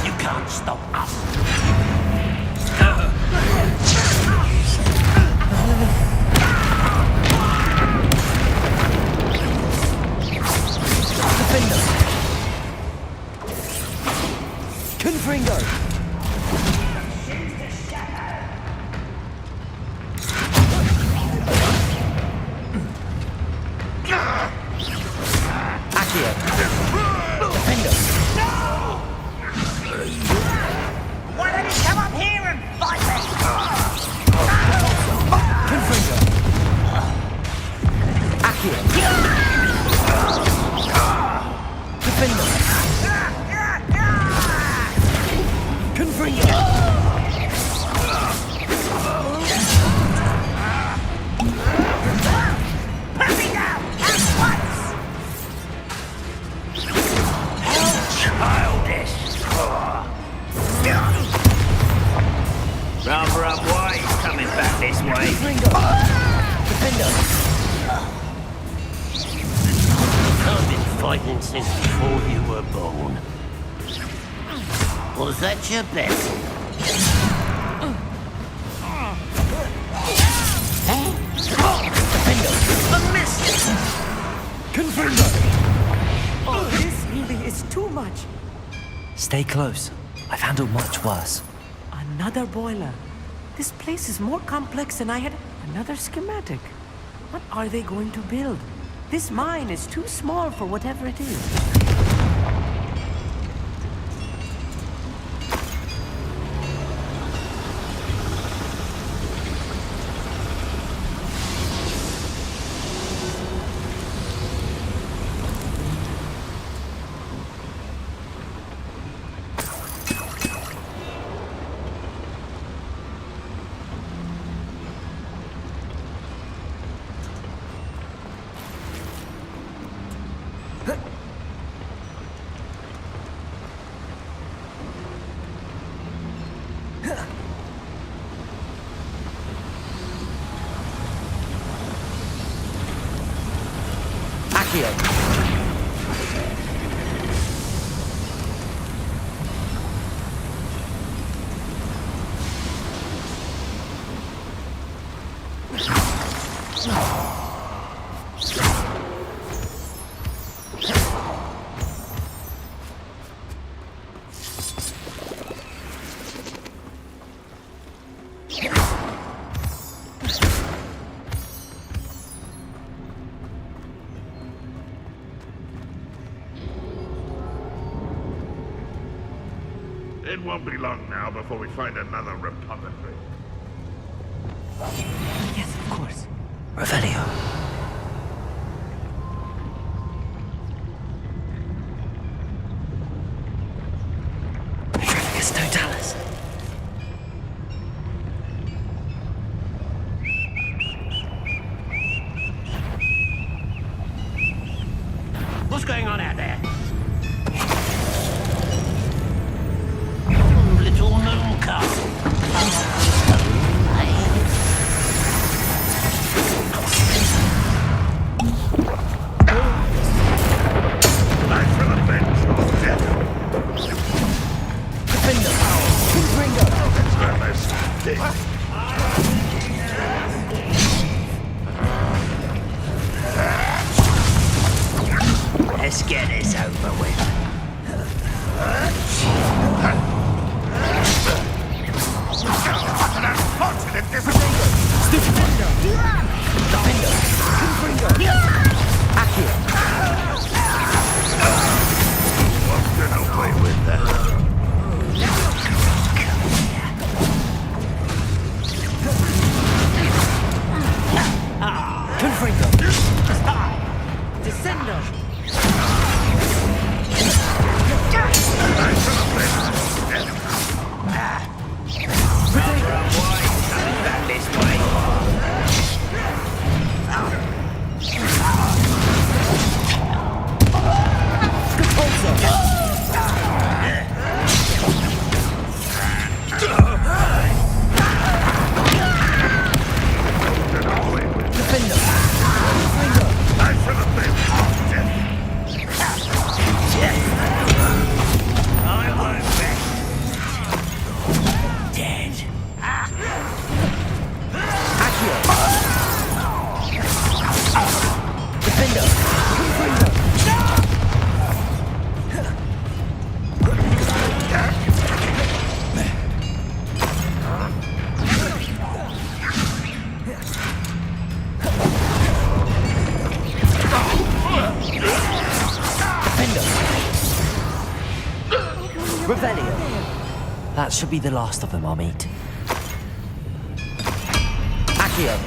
P: You can't stop us.
D: Confringo! Accio! Defendo!
P: No! Why don't you come up here and fight me?
D: Confringo! Accio! Defendo!
Q: hiding since before you were born. Was that your bet?
E: A miss! Oh, this really is too much.
D: Stay close. I've handled much worse.
E: Another boiler. This place is more complex than I had. Another schematic. What are they going to build? This mine is too small for whatever it is.
R: It won't be long now before we find another repository.
E: Yes, of course.
D: Revelio. It's Totalis.
Q: What's going on out there? Little moon castle.
R: I shall avenge your death.
E: Defender. Ringo.
Q: Let's get this over with.
D: That should be the last of them I'll meet. Accio.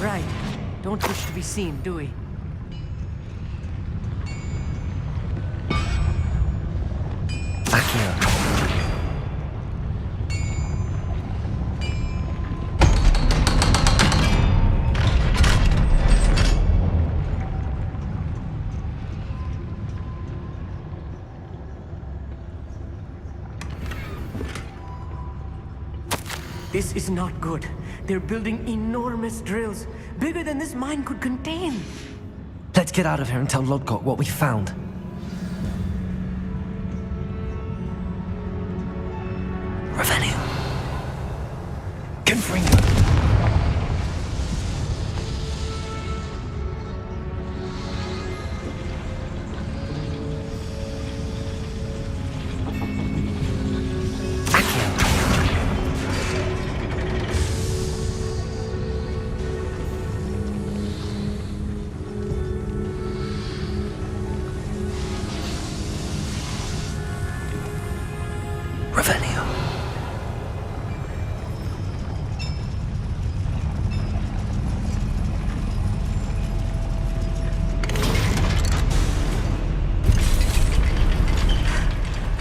E: Right. Don't wish to be seen, do we?
D: Accio.
E: This is not good. They're building enormous drills, bigger than this mine could contain.
D: Let's get out of here and tell Lodgok what we found. Revenue. Confringo. Revenue.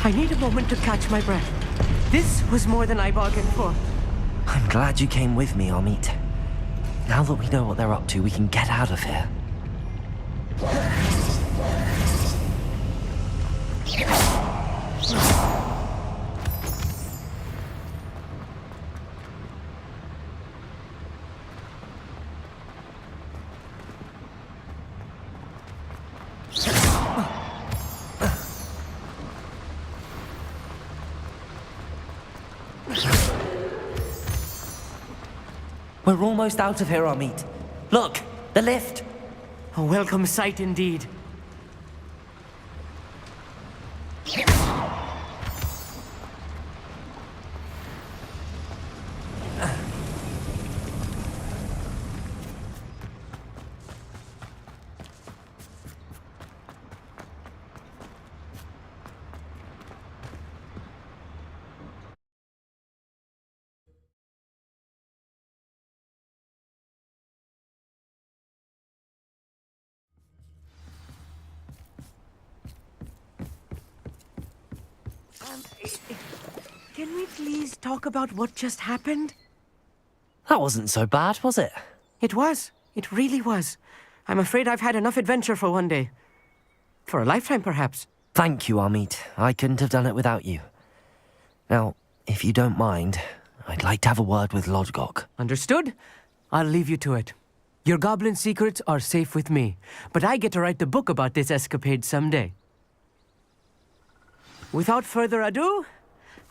E: I need a moment to catch my breath. This was more than I bargained for.
D: I'm glad you came with me, Amit. Now that we know what they're up to, we can get out of here. We're almost out of here, Amit. Look, the lift.
E: A welcome sight indeed. Can we please talk about what just happened?
D: That wasn't so bad, was it?
E: It was. It really was. I'm afraid I've had enough adventure for one day. For a lifetime, perhaps.
D: Thank you, Amit. I couldn't have done it without you. Now, if you don't mind, I'd like to have a word with Lodgok.
E: Understood? I'll leave you to it. Your goblin secrets are safe with me, but I get to write the book about this escapade someday. Without further ado,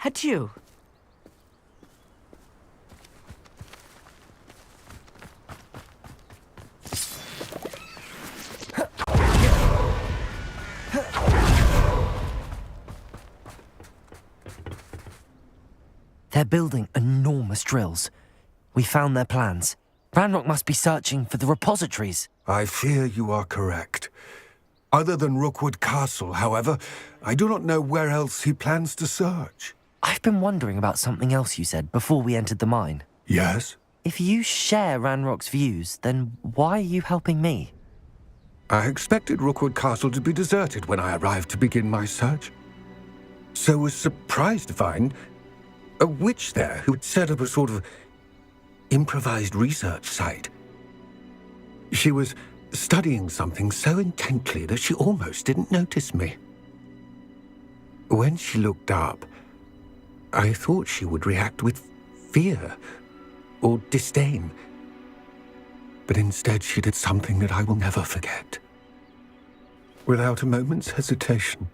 E: adieu.
D: They're building enormous drills. We found their plans. Ranrock must be searching for the repositories.
N: I fear you are correct. Other than Rookwood Castle, however, I do not know where else he plans to search.
D: I've been wondering about something else you said before we entered the mine.
N: Yes?
D: If you share Ranrock's views, then why are you helping me?
N: I expected Rookwood Castle to be deserted when I arrived to begin my search. So was surprised to find a witch there who had set up a sort of improvised research site. She was studying something so intently that she almost didn't notice me. When she looked up, I thought she would react with fear or disdain. But instead she did something that I will never forget. Without a moment's hesitation,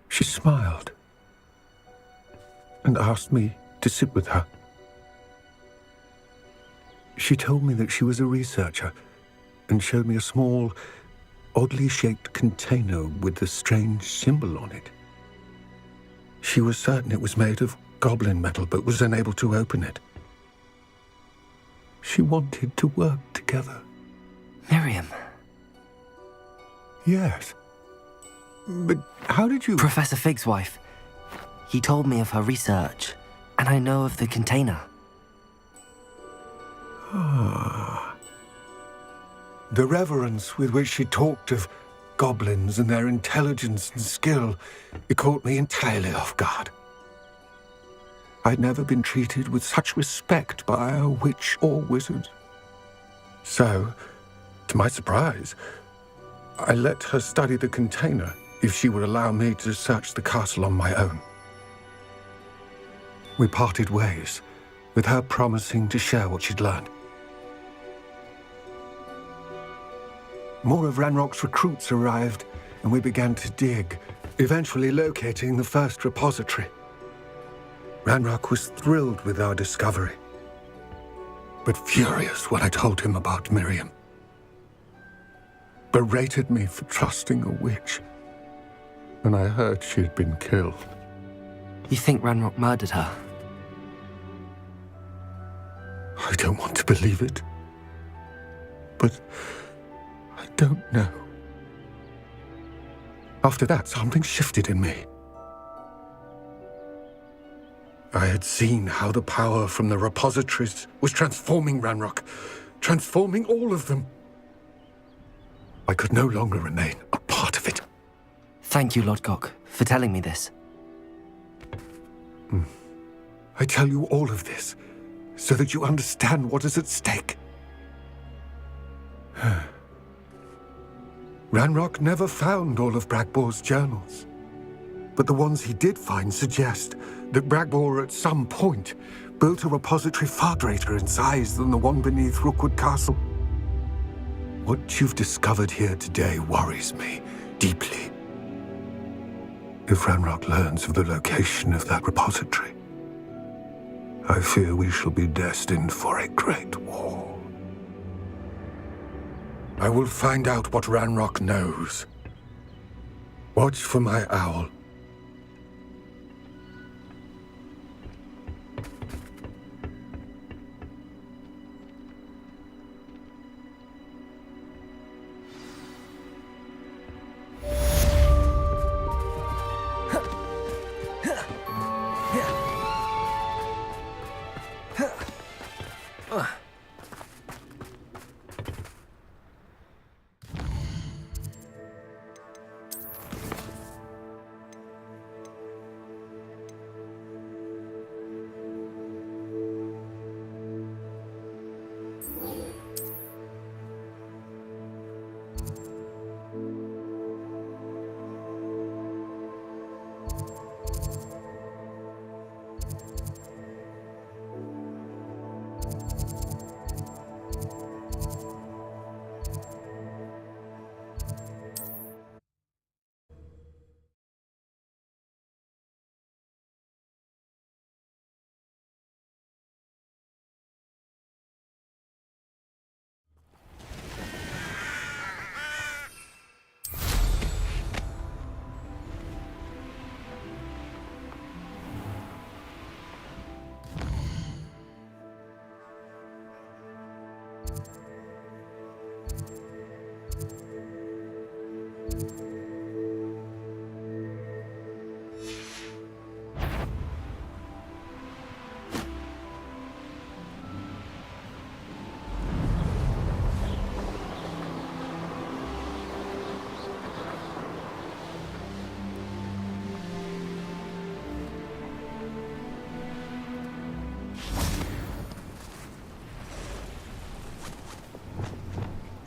N: she smiled and asked me to sit with her. She told me that she was a researcher and showed me a small, oddly shaped container with a strange symbol on it. She was certain it was made of goblin metal, but was unable to open it. She wanted to work together.
D: Miriam.
N: Yes. But how did you...
D: Professor Fig's wife. He told me of her research, and I know of the container.
N: Ah. The reverence with which she talked of goblins and their intelligence and skill, it caught me entirely off guard. I'd never been treated with such respect by a witch or wizard. So, to my surprise, I let her study the container if she would allow me to search the castle on my own. We parted ways, with her promising to share what she'd learned. More of Ranrock's recruits arrived, and we began to dig, eventually locating the first repository. Ranrock was thrilled with our discovery, but furious when I told him about Miriam. Berated me for trusting a witch when I heard she had been killed.
D: You think Ranrock murdered her?
N: I don't want to believe it, but I don't know. After that, something shifted in me. I had seen how the power from the repositories was transforming Ranrock, transforming all of them. I could no longer remain a part of it.
D: Thank you, Lodgok, for telling me this.
N: I tell you all of this so that you understand what is at stake. Ranrock never found all of Bragbor's journals, but the ones he did find suggest that Bragbor at some point built a repository far greater in size than the one beneath Rookwood Castle. What you've discovered here today worries me deeply. If Ranrock learns of the location of that repository, I fear we shall be destined for a great war. I will find out what Ranrock knows. Watch for my owl.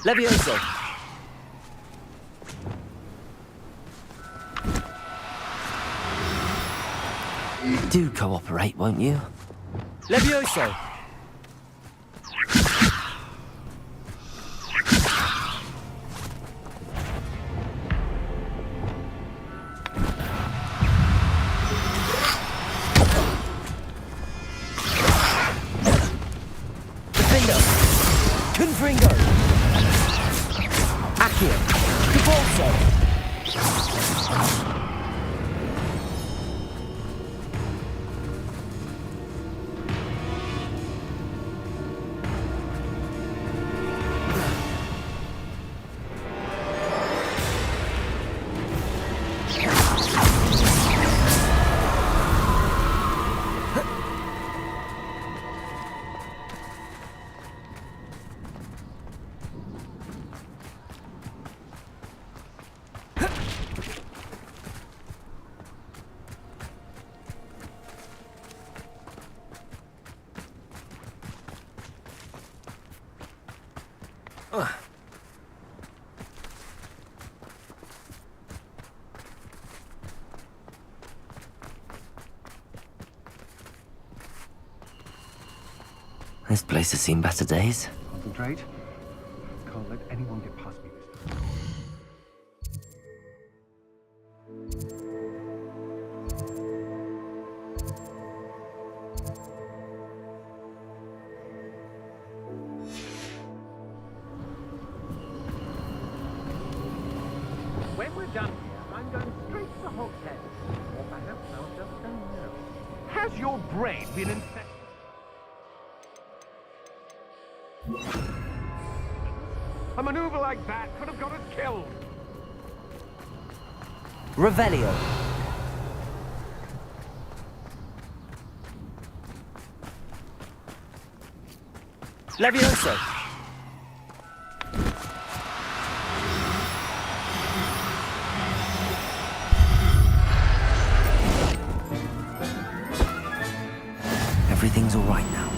D: Levioso! Do cooperate, won't you?
E: Levioso!
D: This place has seen better days.
H: Concentrate. Can't let anyone get past me this time. When we're done here, I'm going straight to the hotel. Or perhaps I'll just say no. Has your brain been infected? A maneuver like that could have got us killed.
D: Revelio. Levioso. Everything's all right now.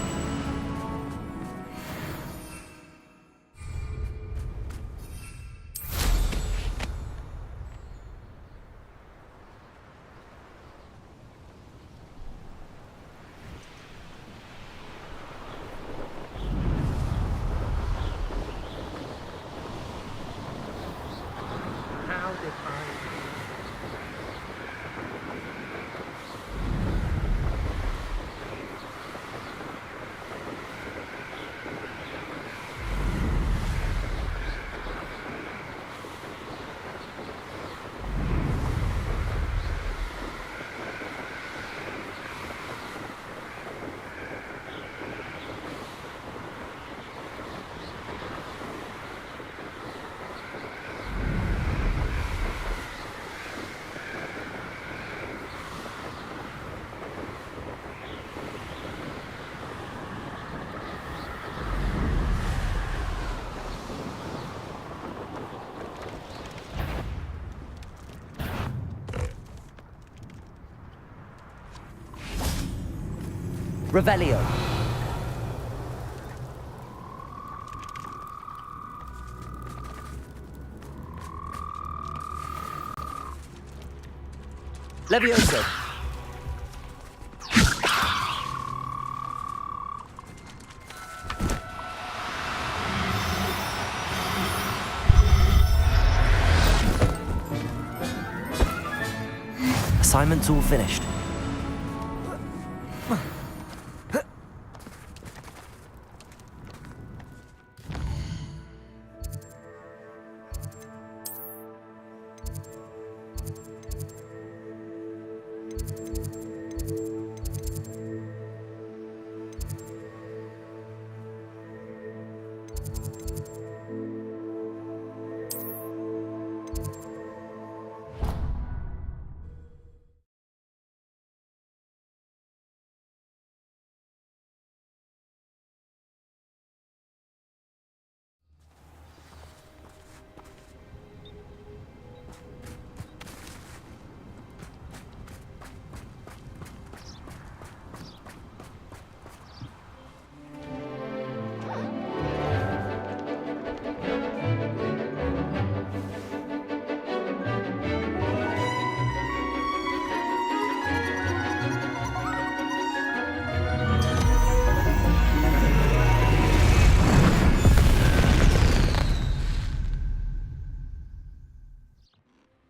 H: How did I...
D: Revelio. Levioso. Assignment's all finished.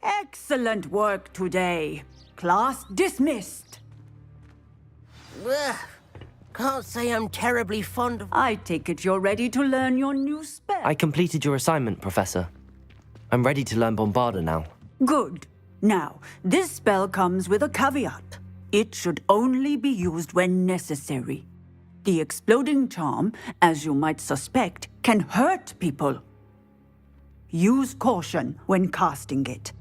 S: Excellent work today. Class dismissed.
T: Ugh. Can't say I'm terribly fond of...
S: I take it you're ready to learn your new spell.
D: I completed your assignment, Professor. I'm ready to learn Bombarda now.
S: Good. Now, this spell comes with a caveat. It should only be used when necessary. The exploding charm, as you might suspect, can hurt people. Use caution when casting it.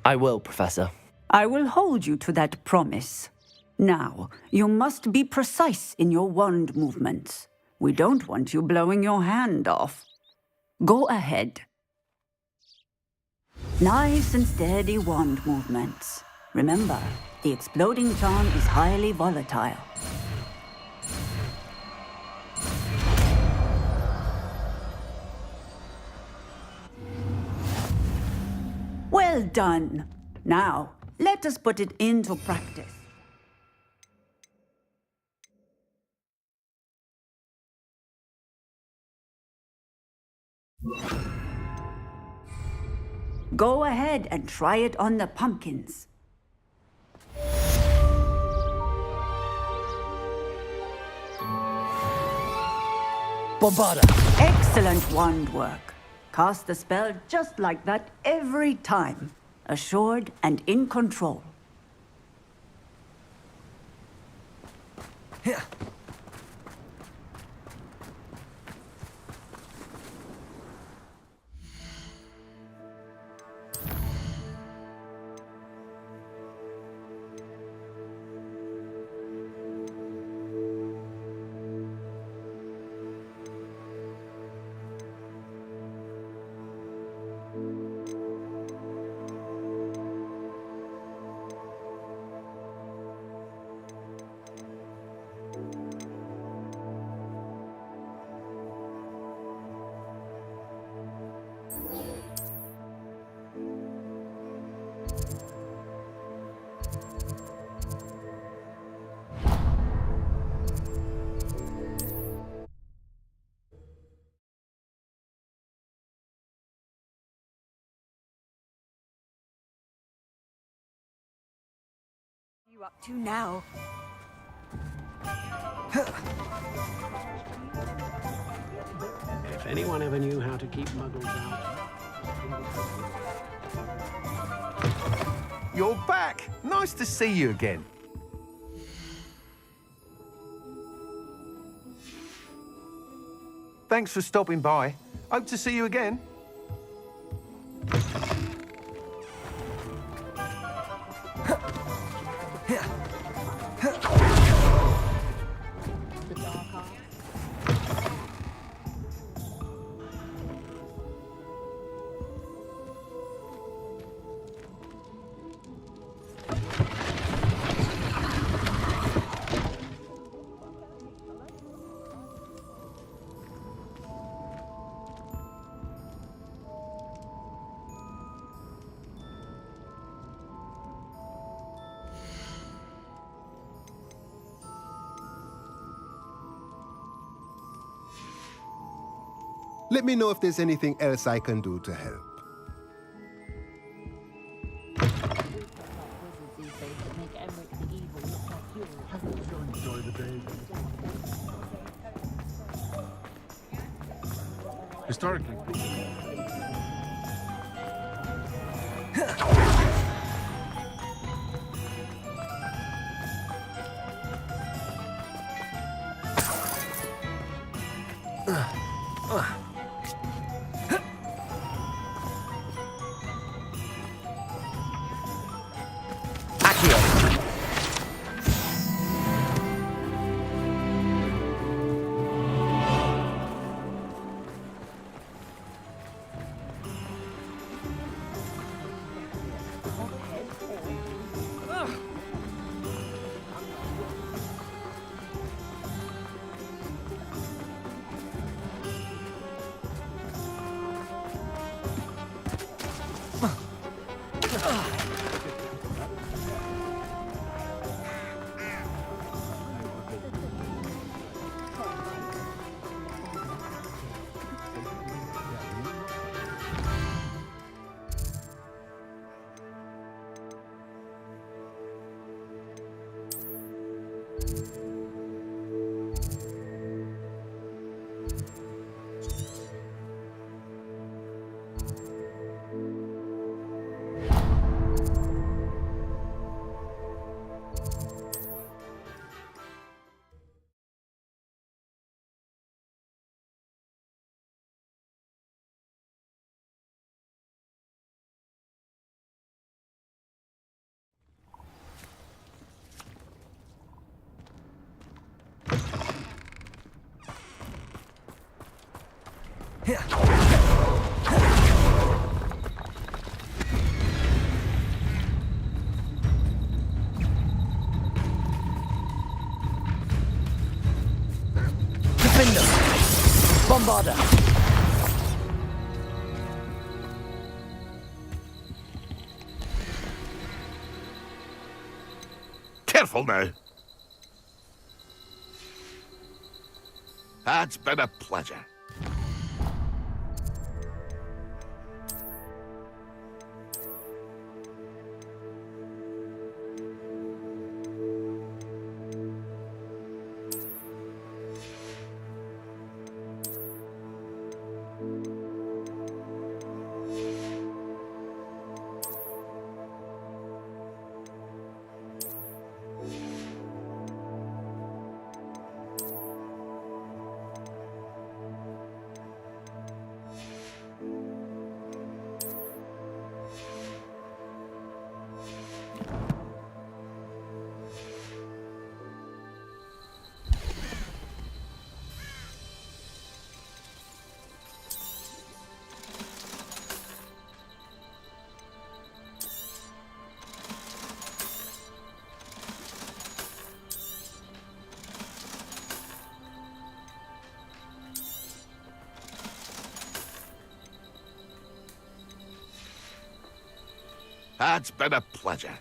D: I will, Professor.
S: I will hold you to that promise. Now, you must be precise in your wand movements. We don't want you blowing your hand off. Go ahead. Nice and steady wand movements. Remember, the exploding charm is highly volatile. Well done. Now, let us put it into practice. Go ahead and try it on the pumpkins.
E: Bombarda!
S: Excellent wand work. Cast the spell just like that every time. Assured and in control.
E: Here.
S: You up to now?
F: If anyone ever knew how to keep muggles out...
H: You're back! Nice to see you again. Thanks for stopping by. Hope to see you again.
I: Let me know if there's anything else I can do to help.
R: Historically.
E: Defender! Bombarda!
R: Careful now. It's been a pleasure. It's been a pleasure.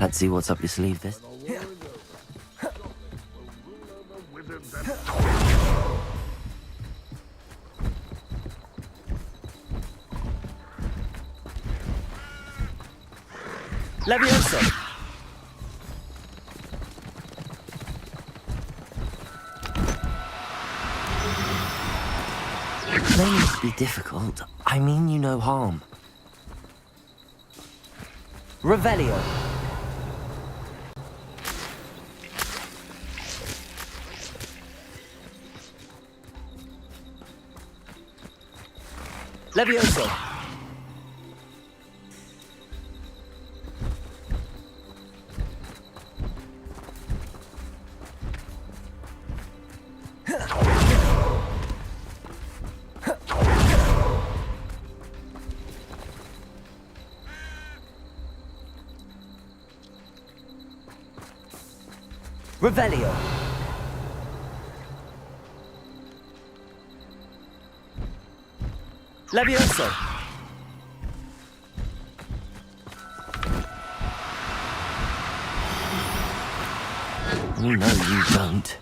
D: Let's see what's up your sleeve this.
E: Levioso!
D: Claiming to be difficult, I mean you no harm.
E: Revelio. Levioso. Revelio. Levioso.
D: You know you don't.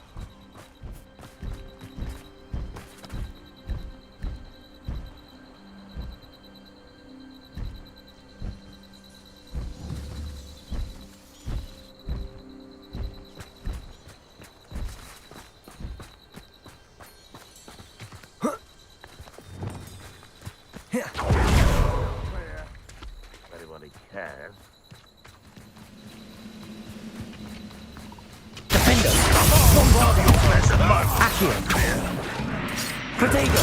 R: Anybody cares?
E: Defender. Accio. Protego.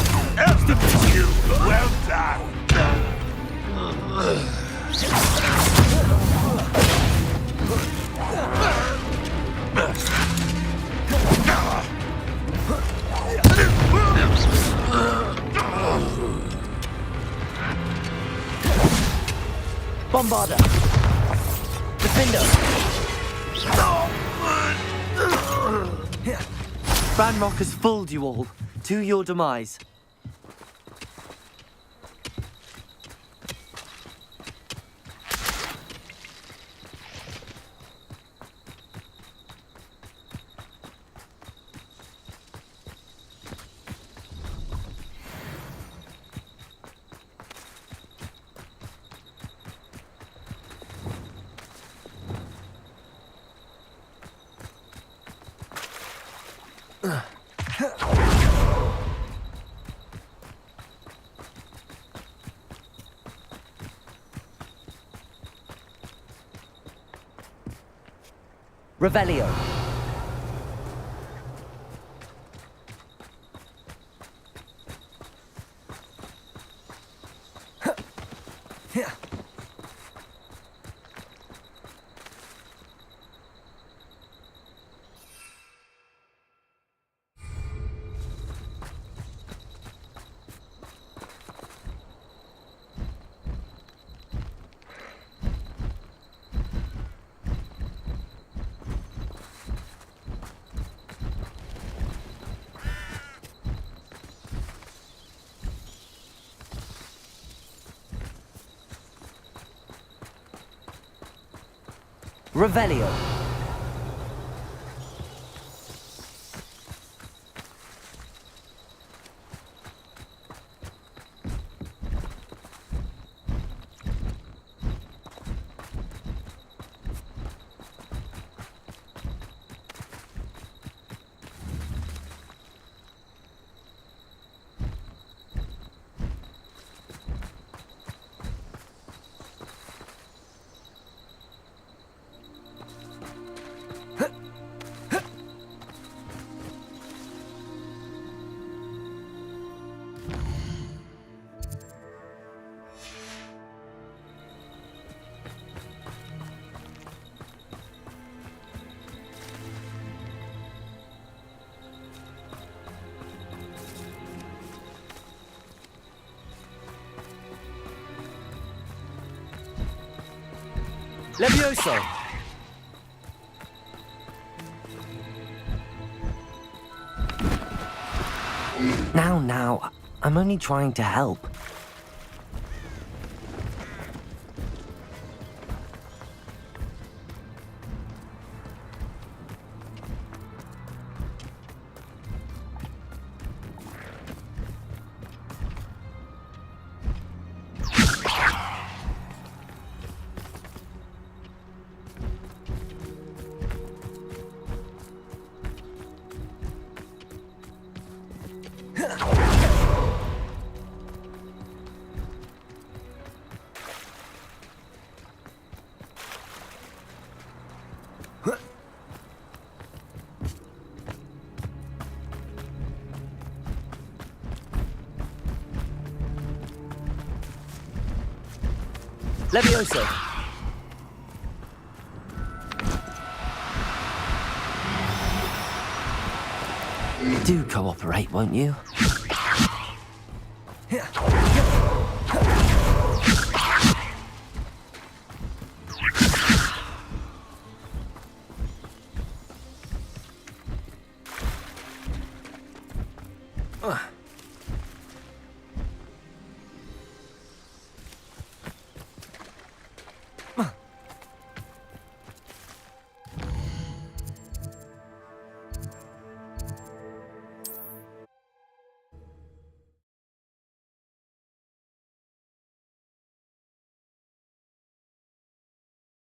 R: You, well done.
E: Bombarda. Defender.
D: Ranrock has fooled you all, to your demise.
E: Revelio. Revelio. Levioso.
D: Now, I'm only trying to help.
U: Levioso.
D: Do cooperate, won't you?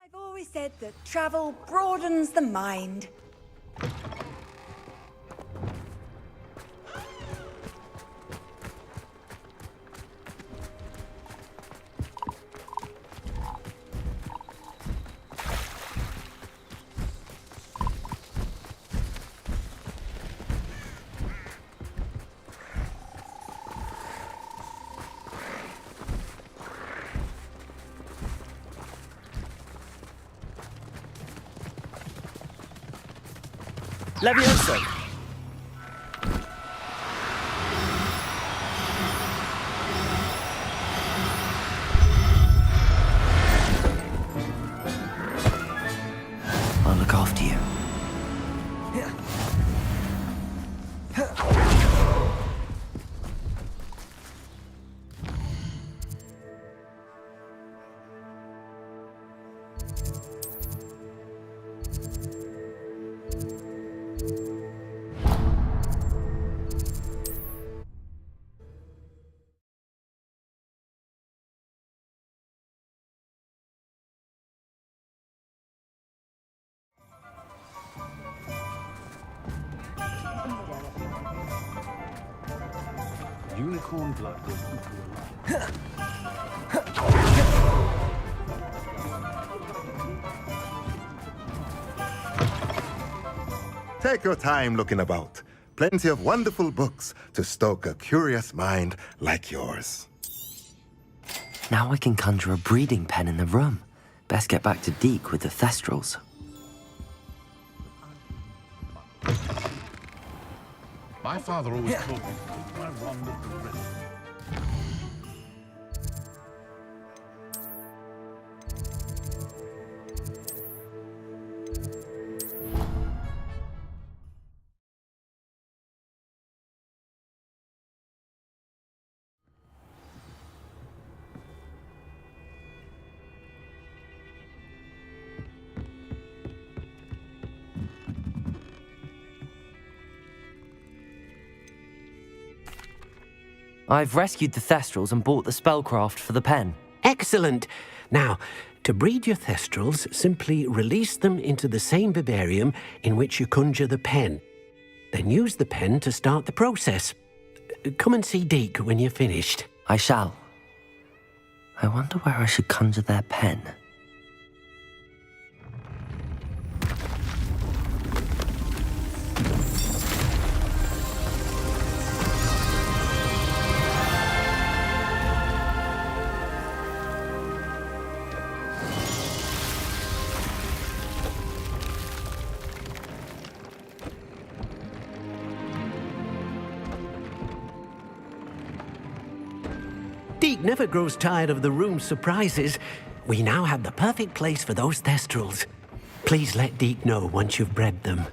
V: I've always said that travel broadens the mind.
U: Levioso.
D: I'll look after you.
H: Unicorn blood goes into
I: Take your time looking about. Plenty of wonderful books to stoke a curious mind like yours.
D: Now I can conjure a breeding pen in the room. Best get back to Deke with the Thestrals.
R: My father always told me to my wand of the wrist.
D: I've rescued the Thestrals and bought the spellcraft for the pen.
F: Excellent. Now, to breed your Thestrals, simply release them into the same vivarium in which you conjure the pen. Then use the pen to start the process. Come and see Deke when you're finished.
D: I shall. I wonder where I should conjure their pen.
F: Deke never grows tired of the room's surprises. We now have the perfect place for those Thestrals. Please let Deke know once you've bred them.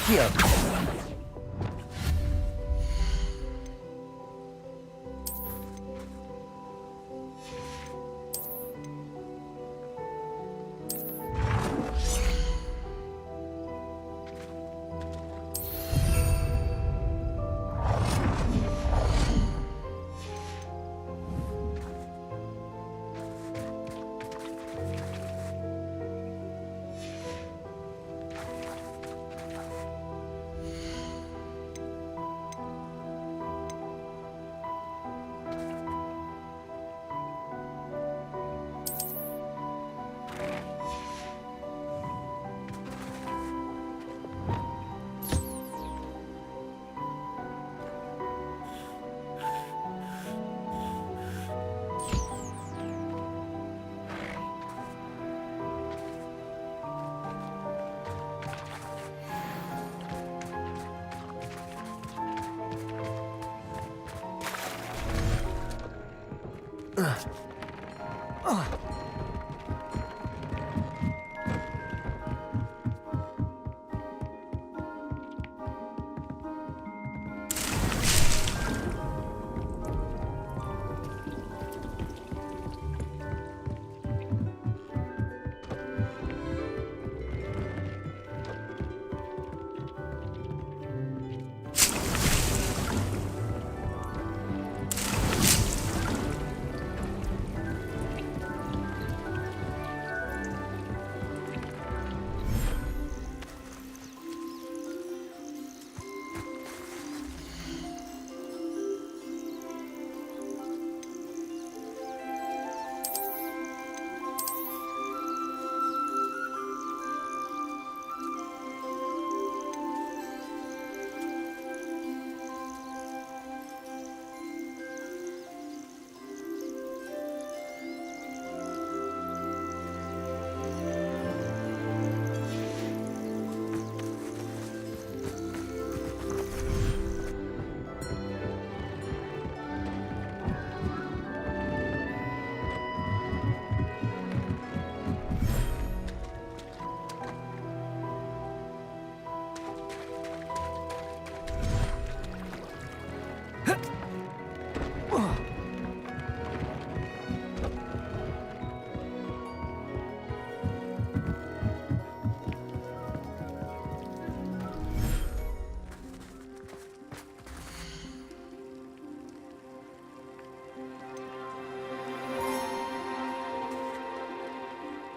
U: here.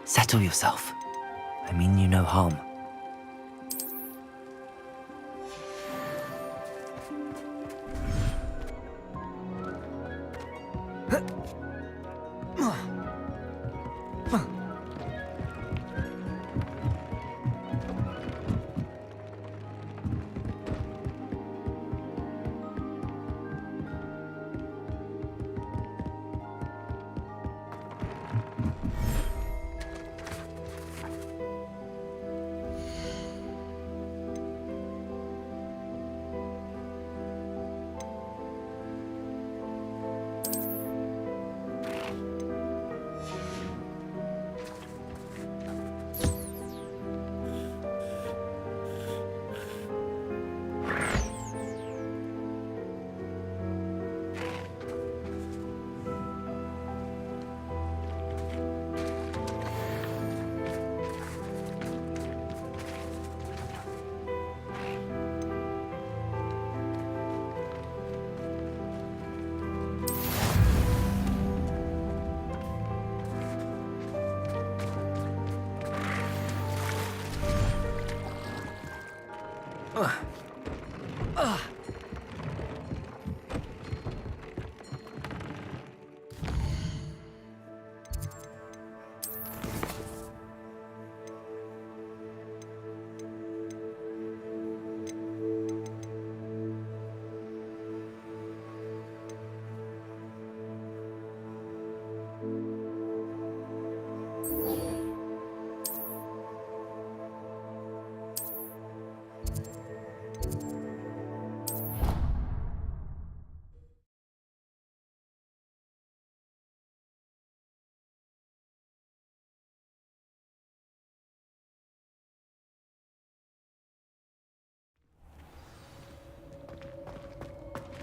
D: Settle yourself. I mean you no harm.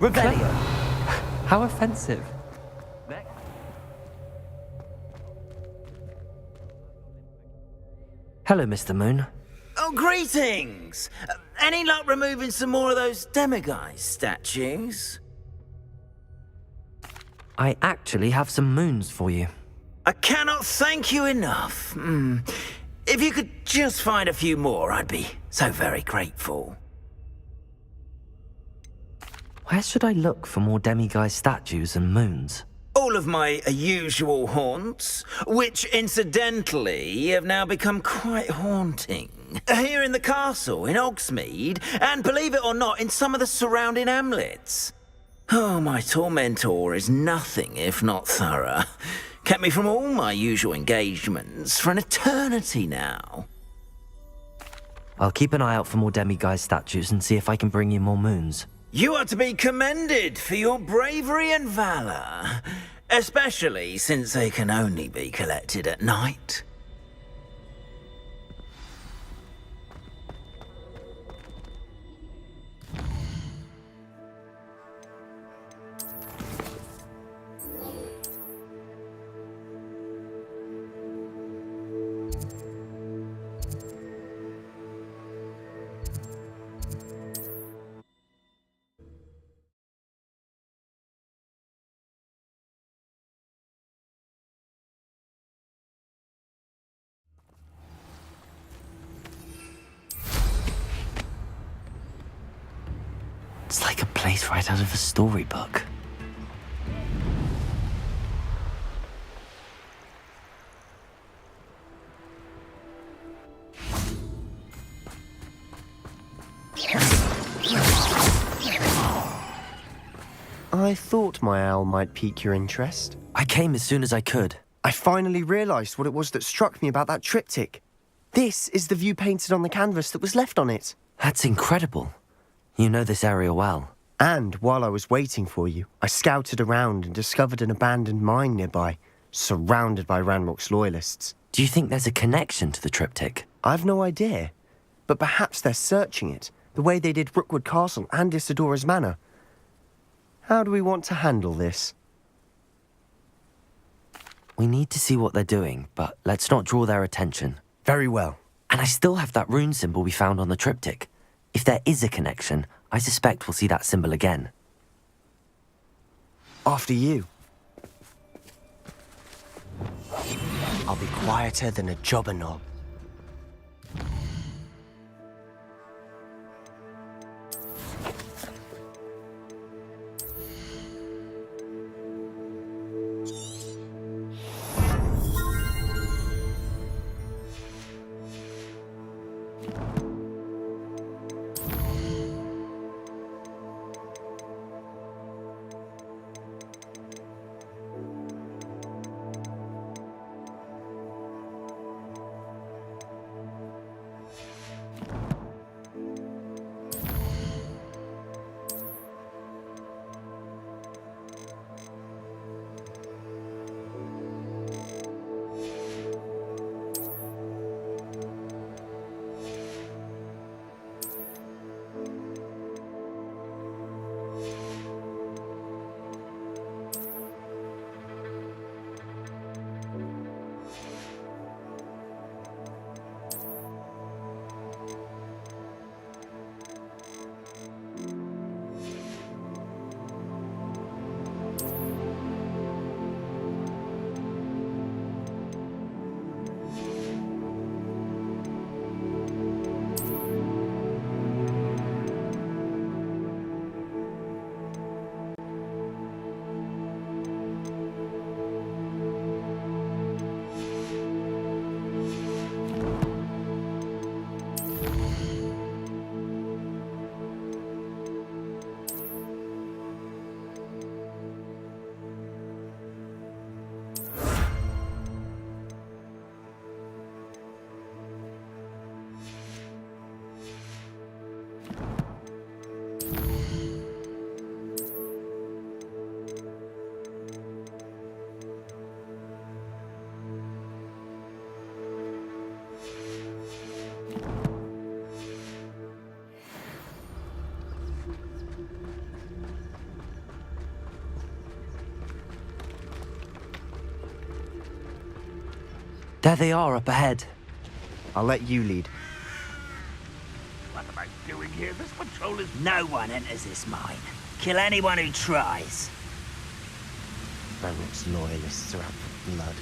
U: Revelio.
D: How offensive. Hello, Mr. Moon.
Q: Oh, greetings! Any luck removing some more of those demiguise statues?
D: I actually have some moons for you.
Q: I cannot thank you enough. If you could just find a few more, I'd be so very grateful.
D: Where should I look for more demiguise statues and moons?
Q: All of my usual haunts, which incidentally have now become quite haunting. Here in the castle, in Hogsmeade, and believe it or not, in some of the surrounding hamlets. Oh, my tormentor is nothing if not thorough. Kept me from all my usual engagements for an eternity now.
D: I'll keep an eye out for more demiguise statues and see if I can bring you more moons.
Q: You are to be commended for your bravery and valor, especially since they can only be collected at night.
D: It's like a place right out of a storybook.
M: I thought my owl might pique your interest.
D: I came as soon as I could.
M: I finally realised what it was that struck me about that triptych. This is the view painted on the canvas that was left on it.
D: That's incredible. You know this area well.
M: And while I was waiting for you, I scouted around and discovered an abandoned mine nearby, surrounded by Ranrock's loyalists.
D: Do you think there's a connection to the triptych?
M: I've no idea, but perhaps they're searching it, the way they did Rookwood Castle and Isidora's Manor. How do we want to handle this?
D: We need to see what they're doing, but let's not draw their attention.
M: Very well.
D: And I still have that rune symbol we found on the triptych. If there is a connection, I suspect we'll see that symbol again.
M: After you. I'll be quieter than a jobber knob.
D: There they are up ahead.
M: I'll let you lead.
H: What am I doing here? This patrol is...
P: No one enters this mine. Kill anyone who tries.
M: Ranrock's loyalists are out for blood.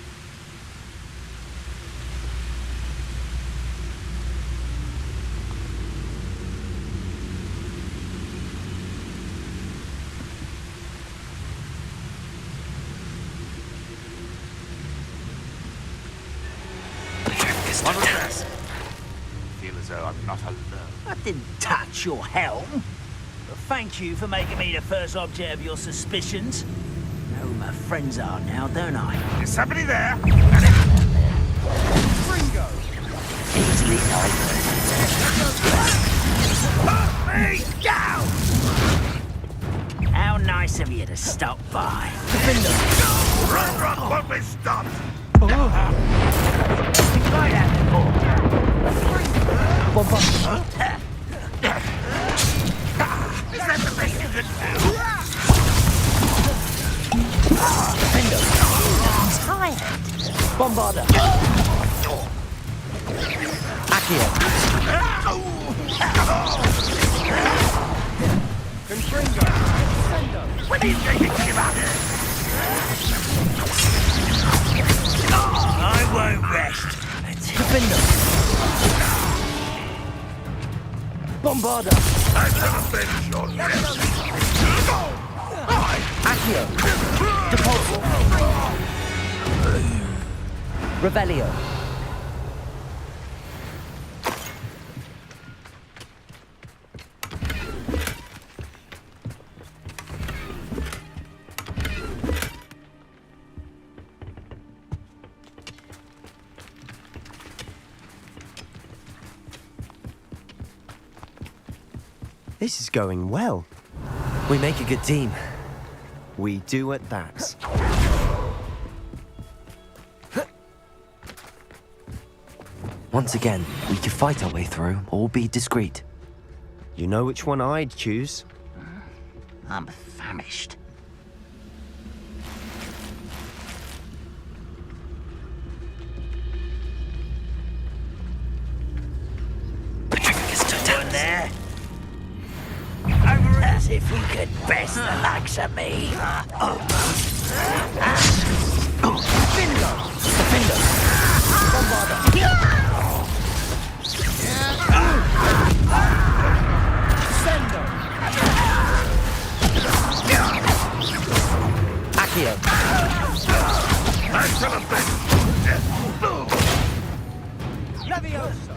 H: What was that? I feel as though I'm not alone.
P: I didn't touch your helm. But thank you for making me the first object of your suspicions. I know who my friends are now, don't I?
H: Is somebody there? Ringo!
P: Easily
H: Put me down!
P: How nice of you to stop by.
H: Ranrock won't be stopped!
P: Right out the door.
H: Is that the best you can do?
P: I'm tired.
U: Bombarder. Accio.
H: Confringo. What are you thinking about?
P: I won't rest.
U: Bombarder.
H: I never been your nest.
U: Accio. Depulso. Revelio.
M: This is going well.
D: We make a good team.
M: We do at that.
D: Once again, we could fight our way through or be discreet.
M: You know which one I'd choose?
P: I'm famished. One there. As if you could best the likes of me.
U: Bingo. Bingo. Bombarder. Sendo. Accio. Levioso.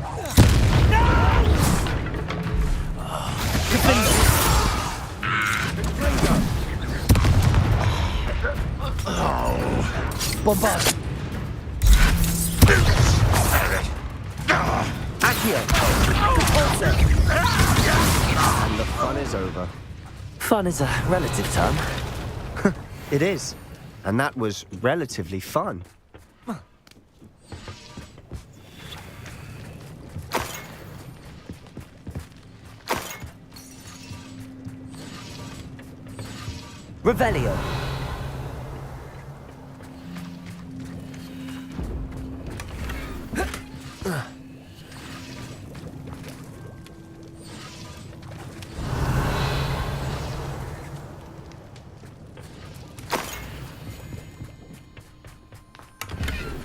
U: Defender. Bombard. Accio. Also.
M: And the fun is over.
D: Fun is a relative term.
M: It is. And that was relatively fun.
U: Revelio.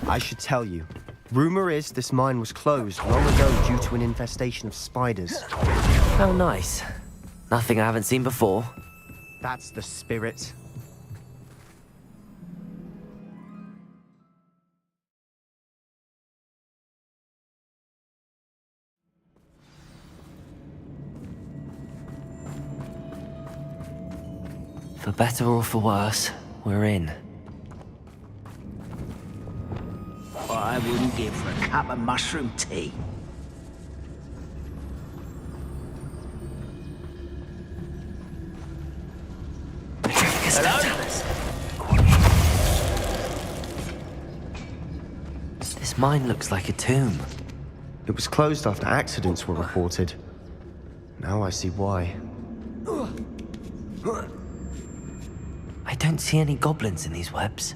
M: I should tell you. Rumor is this mine was closed long ago due to an infestation of spiders.
D: How nice. Nothing I haven't seen before.
M: That's the spirit.
D: For better or for worse, we're in.
P: What I wouldn't give for a cup of mushroom tea.
D: This mine looks like a tomb.
M: It was closed after accidents were reported. Now I see why.
D: I don't see any goblins in these webs.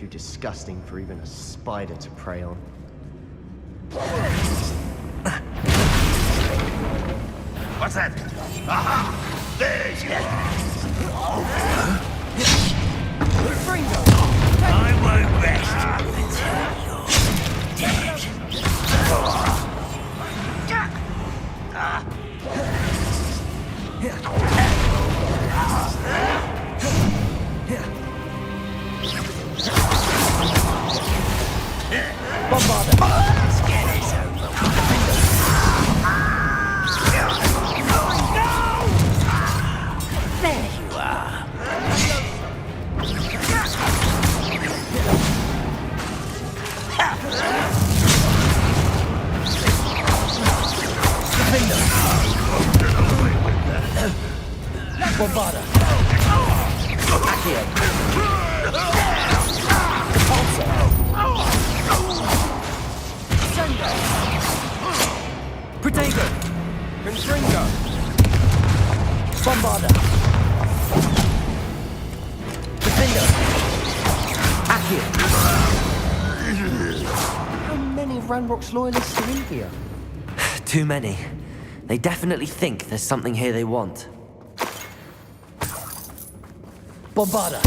M: too disgusting for even a spider to prey on.
H: What's that? Aha! There you are! I won't rest until you're
U: Bombarder!
H: Let's get this over
U: There you are. Defender! Bombarder! Accio! Repulsor! Sender! Protego! Confringo! Bombarder! Defender! Accio!
M: How many Ranrock's loyalists are in here?
D: Too many. They definitely think there's something here they want.
U: Bombarder!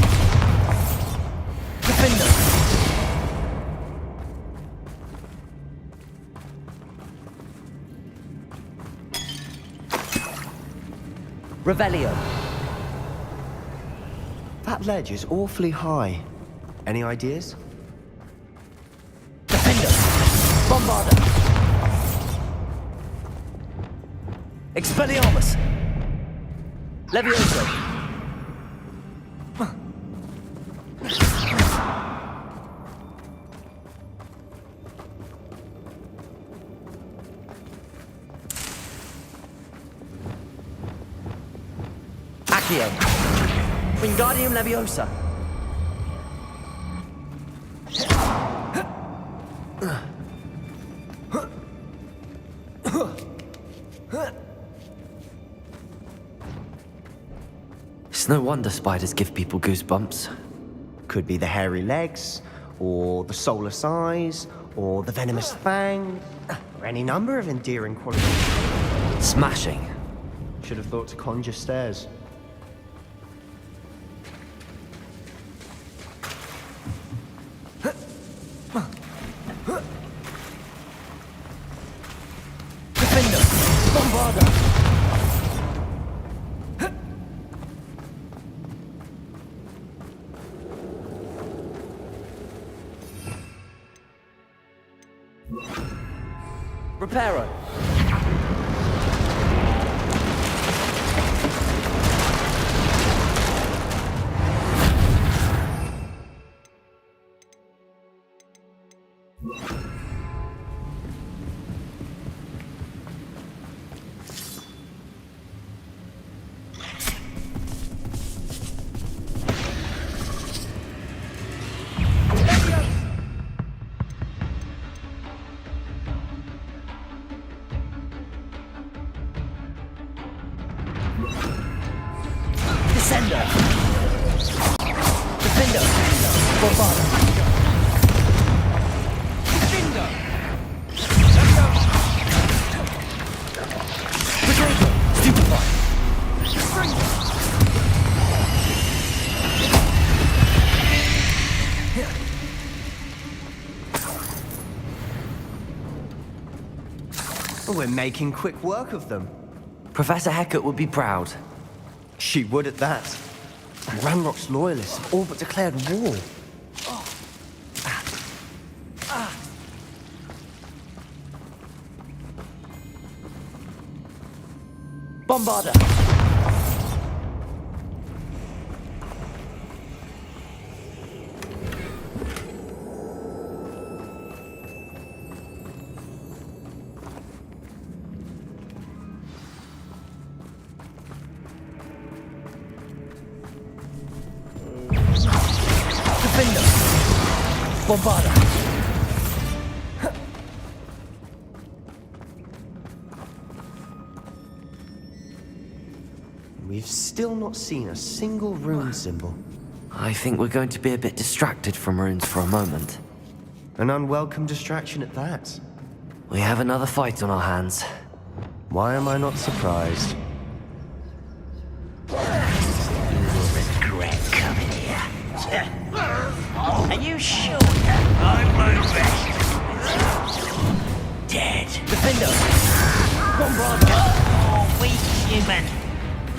U: Defender! Revelio!
M: That ledge is awfully high. Any ideas?
U: Defender! Bombarder! Expelliarmus! Levioso! Accio! Wingardium Leviosa!
D: It's no wonder spiders give people goosebumps.
M: Could be the hairy legs, or the soulless eyes, or the venomous fang, or any number of endearing qualities.
D: Smashing.
M: Should have thought to conjure stairs.
U: Defender! Bombarder! Reparo! Descender! Defender! Bombarder! Defender! Protego! Stupefy!
M: We're making quick work of them.
D: Professor Hecat would be proud.
M: She would at that. And Ranrock's loyalists have all but declared war.
U: Bombarder! Defender! Bombarder!
M: We've still not seen a single rune symbol.
D: I think we're going to be a bit distracted from runes for a moment.
M: An unwelcome distraction at that.
D: We have another fight on our hands.
M: Why am I not surprised?
P: You will regret coming here. Are you sure? I'm my best. Dead.
U: Defender! Bombarda!
P: Oh, weak human.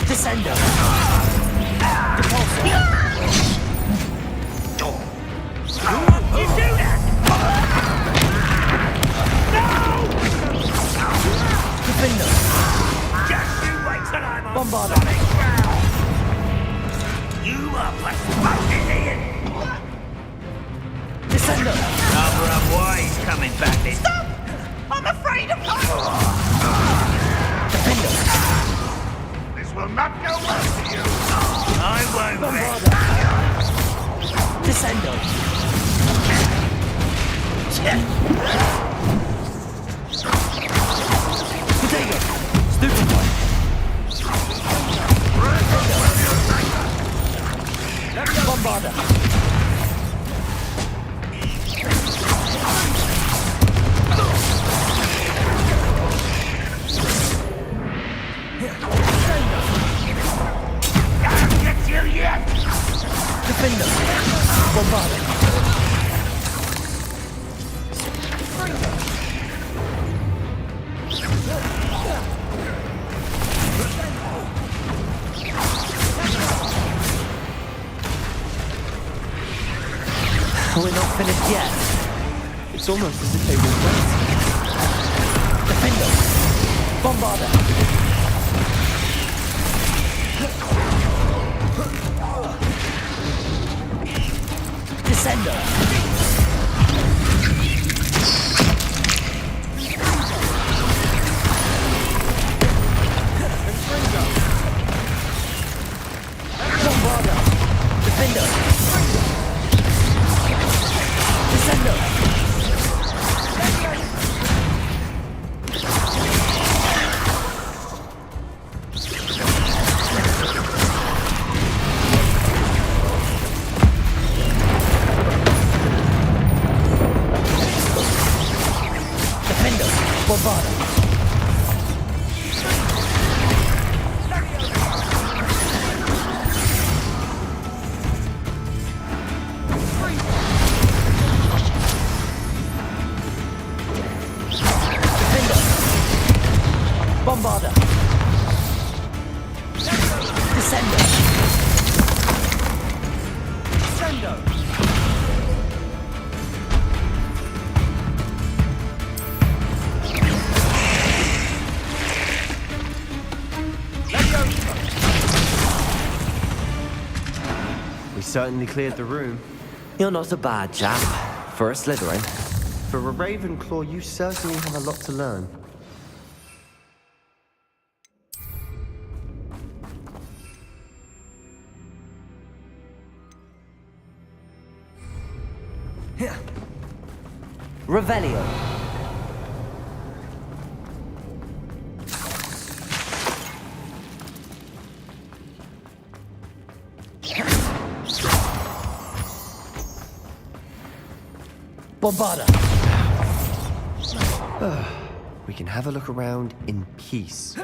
U: Descender! Repulsor!
P: You do that!
U: Defender!
P: Just you wait till I'm on
U: Bombarda!
P: solid ground. You are postponed, Ian.
U: Descender!
P: Cover-up wise coming back this. Stop! I'm afraid of
U: Defender!
R: This will not go well for you.
P: I won't
U: Bombarda! Descender! Potato! Stupefy! Bombarda!
P: I'll get you yet!
U: Defender! Bombarda!
D: We're not finished yet.
M: It's almost as if they were waiting.
U: Defender! Bombarda! Descender! Bombarda! Defender! Descender! Defender! Bombarda! Bombarda! Descender! Descender!
M: We certainly cleared the room.
D: You're not a bad chap. For a Slytherin.
M: For a Ravenclaw, you certainly have a lot to learn.
D: Revelio.
U: Bombarda!
M: We can have a look around in peace.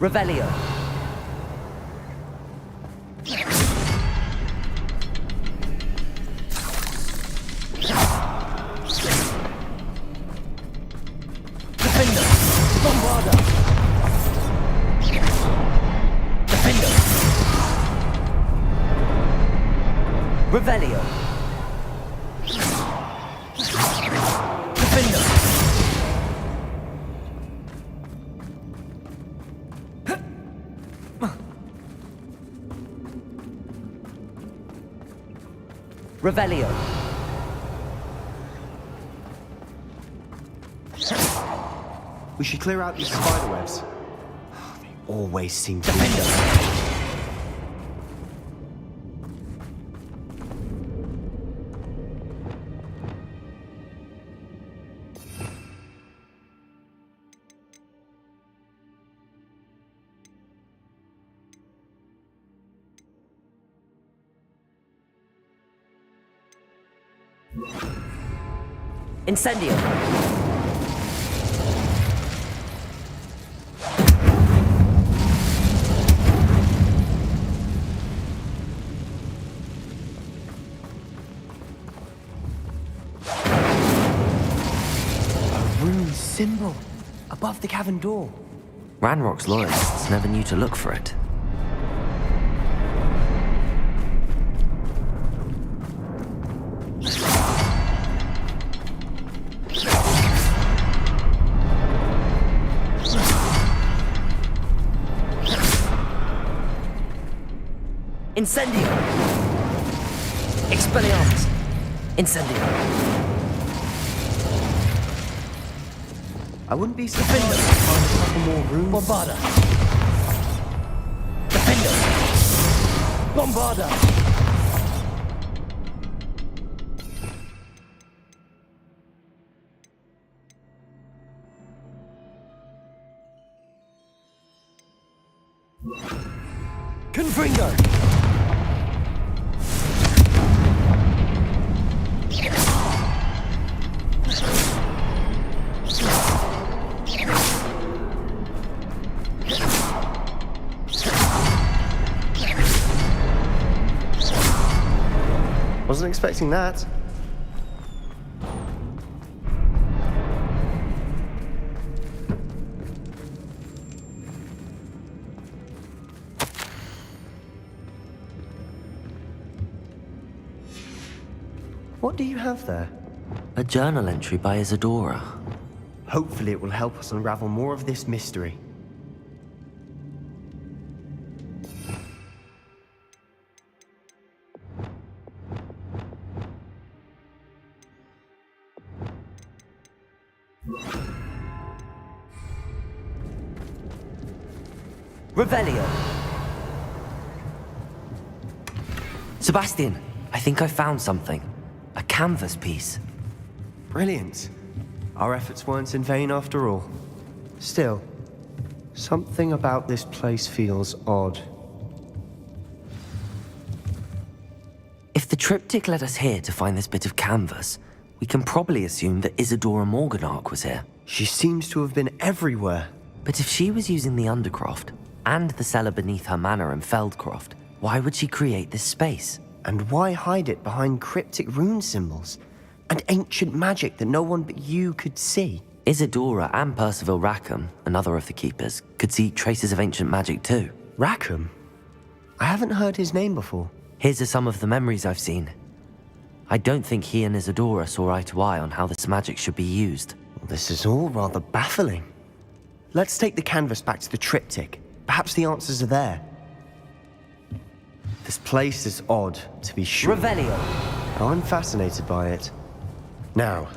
D: Revelio.
U: Defender! Bombarda! Defender!
D: Revelio.
U: Defender!
D: Revelio.
M: We should clear out these spider webs. They always seem to
D: Incendio!
M: A rune symbol above the cavern door.
D: Ranrock's loyalists never knew to look for it. Incendio! Expelliarmus! Incendio!
M: I wouldn't be surprised to find a couple more runes.
U: Bombarda! Defender! Bombarda! Confringo!
M: Wasn't expecting that. What do you have there?
D: A journal entry by Isadora.
M: Hopefully it will help us unravel more of this mystery.
D: Revelio! Sebastian, I think I found something. A canvas piece.
M: Brilliant. Our efforts weren't in vain after all. Still, something about this place feels odd.
D: If the triptych led us here to find this bit of canvas, we can probably assume that Isadora Morganark was here.
M: She seems to have been everywhere.
D: But if she was using the Undercroft, and the cellar beneath her manor in Feldcroft, why would she create this space?
M: And why hide it behind cryptic rune symbols? And ancient magic that no one but you could see?
D: Isadora and Percival Rackham, another of the keepers, could see traces of ancient magic too.
M: Rackham? I haven't heard his name before.
D: Here's are some of the memories I've seen. I don't think he and Isadora saw eye to eye on how this magic should be used.
M: Well, this is all rather baffling. Let's take the canvas back to the triptych. Perhaps the answers are there. This place is odd, to be sure.
D: Revelio!
M: I'm fascinated by it. Now,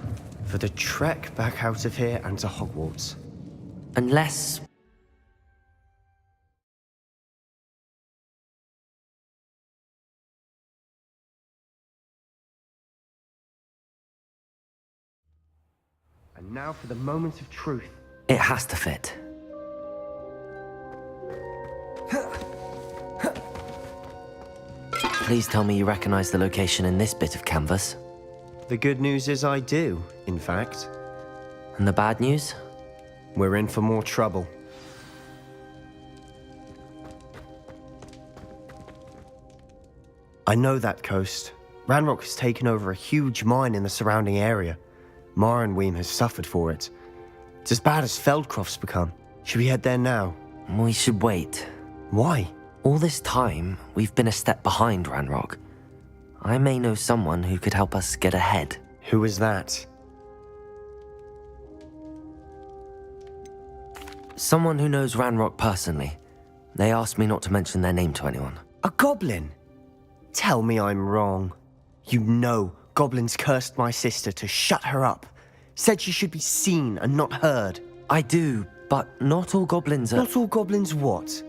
M: for the trek back out of here and to Hogwarts.
D: Unless...
M: And now for the moment of truth.
D: It has to fit. Please tell me you recognize the location in this bit of canvas.
M: The good news is I do, in fact.
D: And the bad news?
M: We're in for more trouble. I know that coast. Ranrock has taken over a huge mine in the surrounding area. Marenweem has suffered for it. It's as bad as Feldcroft's become. Should we head there now?
D: We should wait.
M: Why?
D: All this time, we've been a step behind Ranrock. I may know someone who could help us get ahead.
M: Who is that?
D: Someone who knows Ranrock personally. They asked me not to mention their name to anyone.
M: A goblin? Tell me I'm wrong. You know goblins cursed my sister to shut her up. Said she should be seen and not heard.
D: I do, but not all goblins are...
M: Not all goblins what?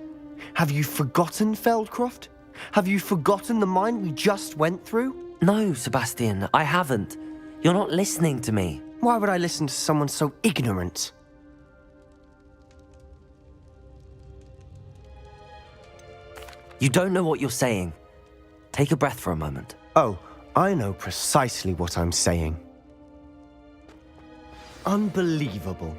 M: Have you forgotten Feldcroft? Have you forgotten the mine we just went through?
D: No, Sebastian, I haven't. You're not listening to me.
M: Why would I listen to someone so ignorant?
D: You don't know what you're saying. Take a breath for a moment.
M: Oh, I know precisely what I'm saying. Unbelievable.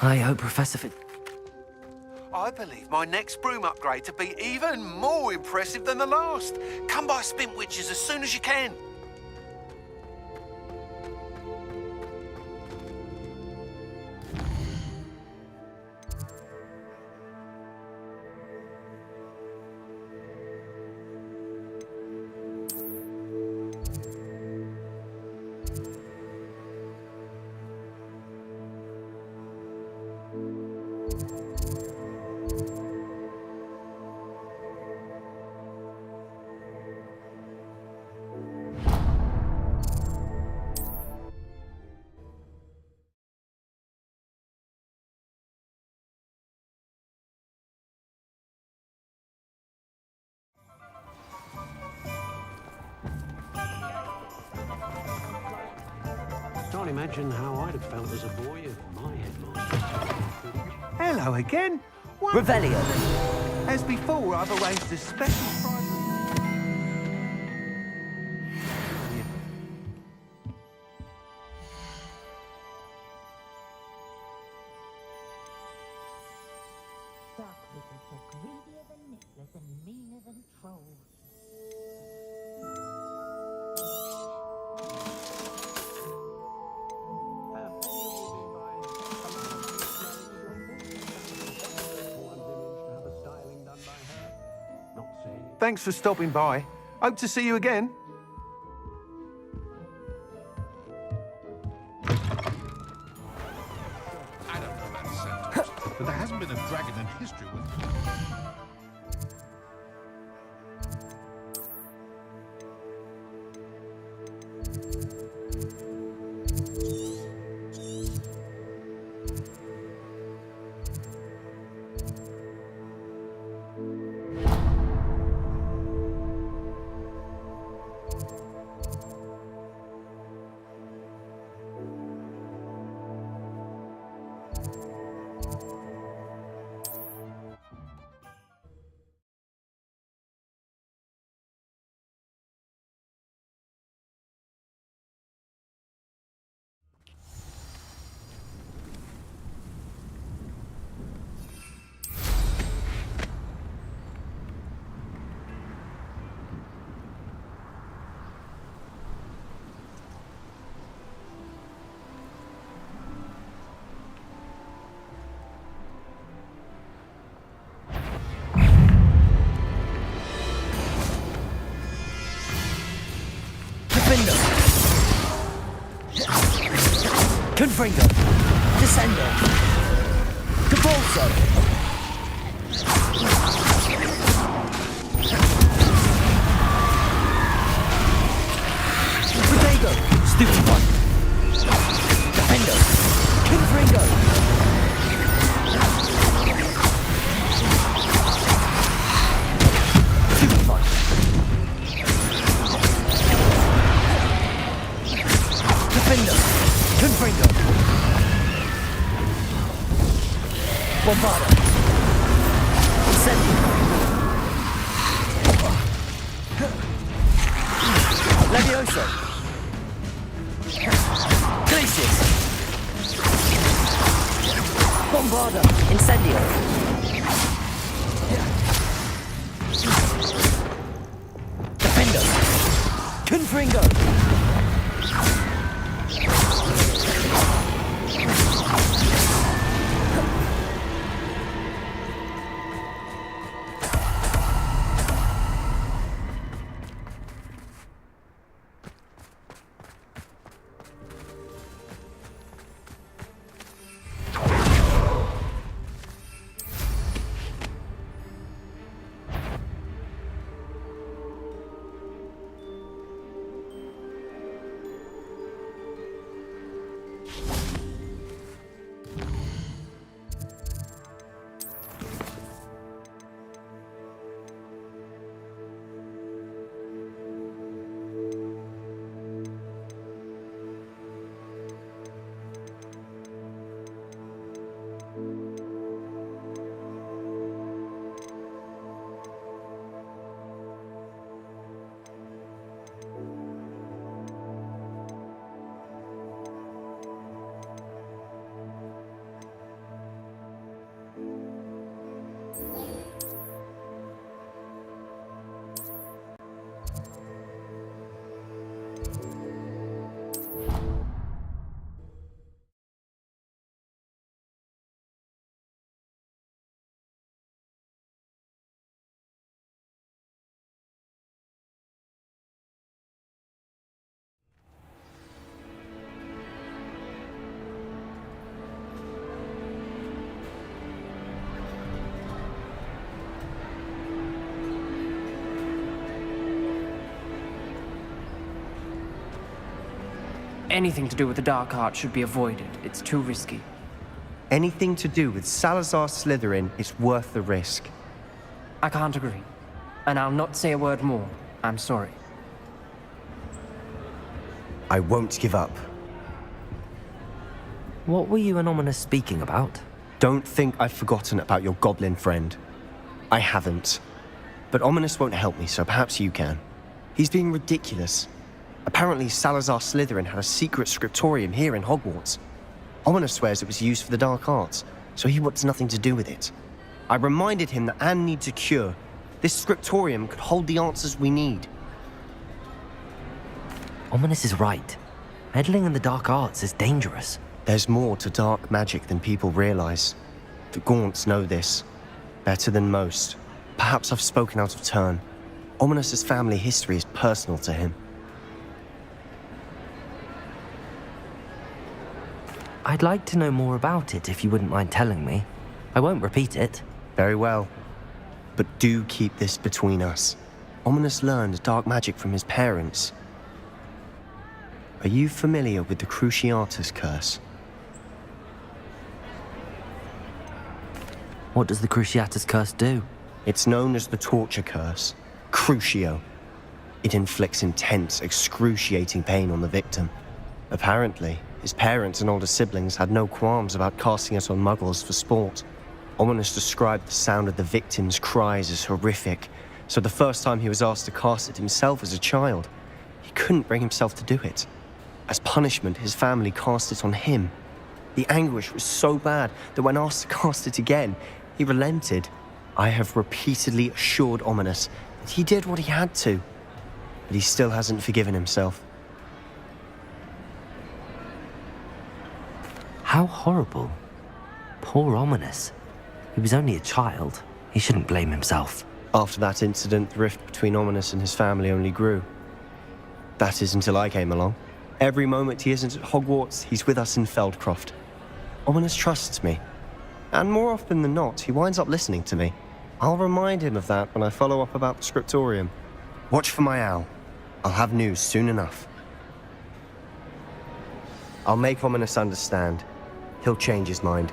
D: I hope Professor
C: I believe my next broom upgrade to be even more impressive than the last. Come by Spintwitches as soon as you can.
F: Can't imagine how I'd have felt as a boy if my headmaster.
H: Hello again.
U: Revelio.
H: As before, I've arranged a special prize.
J: Greedier than Nicholas and meaner than trolls.
H: Thanks for stopping by. Hope to see you again.
R: I don't know that sentence, but there hasn't been a dragon in history with...
U: Confringo. Descendo. Capulso. Protego. Stupefy. Defendo. Confringo. Stupefy. Defendo. Confringo. Bombarda. Incendio. Levioso. Glacius. Bombarda. Incendio. Defendo. Confringo.
E: Anything to do with the dark art should be avoided. It's too risky.
M: Anything to do with Salazar Slytherin is worth the risk.
E: I can't agree. And I'll not say a word more. I'm sorry.
M: I won't give up.
D: What were you and Ominous speaking about?
M: Don't think I've forgotten about your goblin friend. I haven't. But Ominous won't help me, so perhaps you can. He's being ridiculous. Apparently, Salazar Slytherin had a secret scriptorium here in Hogwarts. Ominous swears it was used for the dark arts, so he wants nothing to do with it. I reminded him that Anne needs a cure. This scriptorium could hold the answers we need.
D: Ominous is right. Meddling in the dark arts is dangerous.
M: There's more to dark magic than people realize. The Gaunts know this. Better than most. Perhaps I've spoken out of turn. Ominous's family history is personal to him.
D: I'd like to know more about it if you wouldn't mind telling me. I won't repeat it.
M: Very well. But do keep this between us. Ominous learned dark magic from his parents. Are you familiar with the Cruciatus curse?
D: What does the Cruciatus curse do?
M: It's known as the torture curse. Crucio. It inflicts intense, excruciating pain on the victim. Apparently, his parents and older siblings had no qualms about casting it on muggles for sport. Ominous described the sound of the victim's cries as horrific, so the first time he was asked to cast it himself as a child, he couldn't bring himself to do it. As punishment, his family cast it on him. The anguish was so bad that when asked to cast it again, he relented. I have repeatedly assured Ominous that he did what he had to, but he still hasn't forgiven himself.
D: How horrible. Poor Ominous. He was only a child. He shouldn't blame himself.
M: After that incident, the rift between Ominous and his family only grew. That is until I came along. Every moment he isn't at Hogwarts, he's with us in Feldcroft. Ominous trusts me. And more often than not, he winds up listening to me. I'll remind him of that when I follow up about the scriptorium. Watch for my owl. I'll have news soon enough. I'll make Ominous understand. He'll change his mind.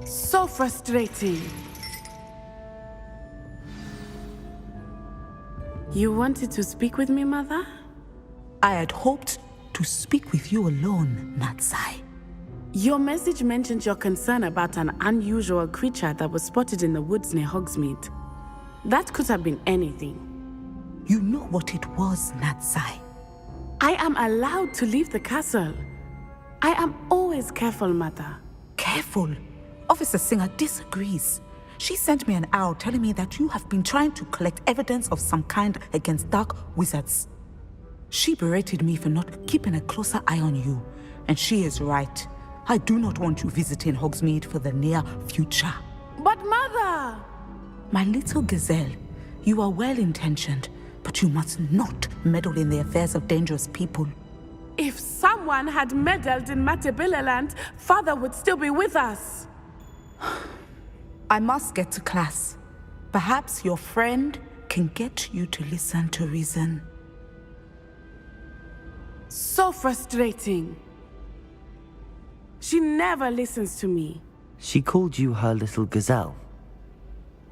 A: So frustrating. You wanted to speak with me, Mother?
B: I had hoped to speak with you alone, Natsai.
A: Your message mentioned your concern about an unusual creature that was spotted in the woods near Hogsmeade. That could have been anything.
B: You know what it was, Natsai.
A: I am allowed to leave the castle. I am always careful, Mother.
B: Careful? Officer Singer disagrees. She sent me an owl telling me that you have been trying to collect evidence of some kind against dark wizards. She berated me for not keeping a closer eye on you, and she is right. I do not want you visiting Hogsmeade for the near future.
A: But Mother!
B: My little gazelle, you are well-intentioned, but you must not meddle in the affairs of dangerous people.
A: If someone had meddled in Matabeleland, Father would still be with us.
B: I must get to class. Perhaps your friend can get you to listen to reason.
A: So frustrating. She never listens to me.
D: She called you her little gazelle.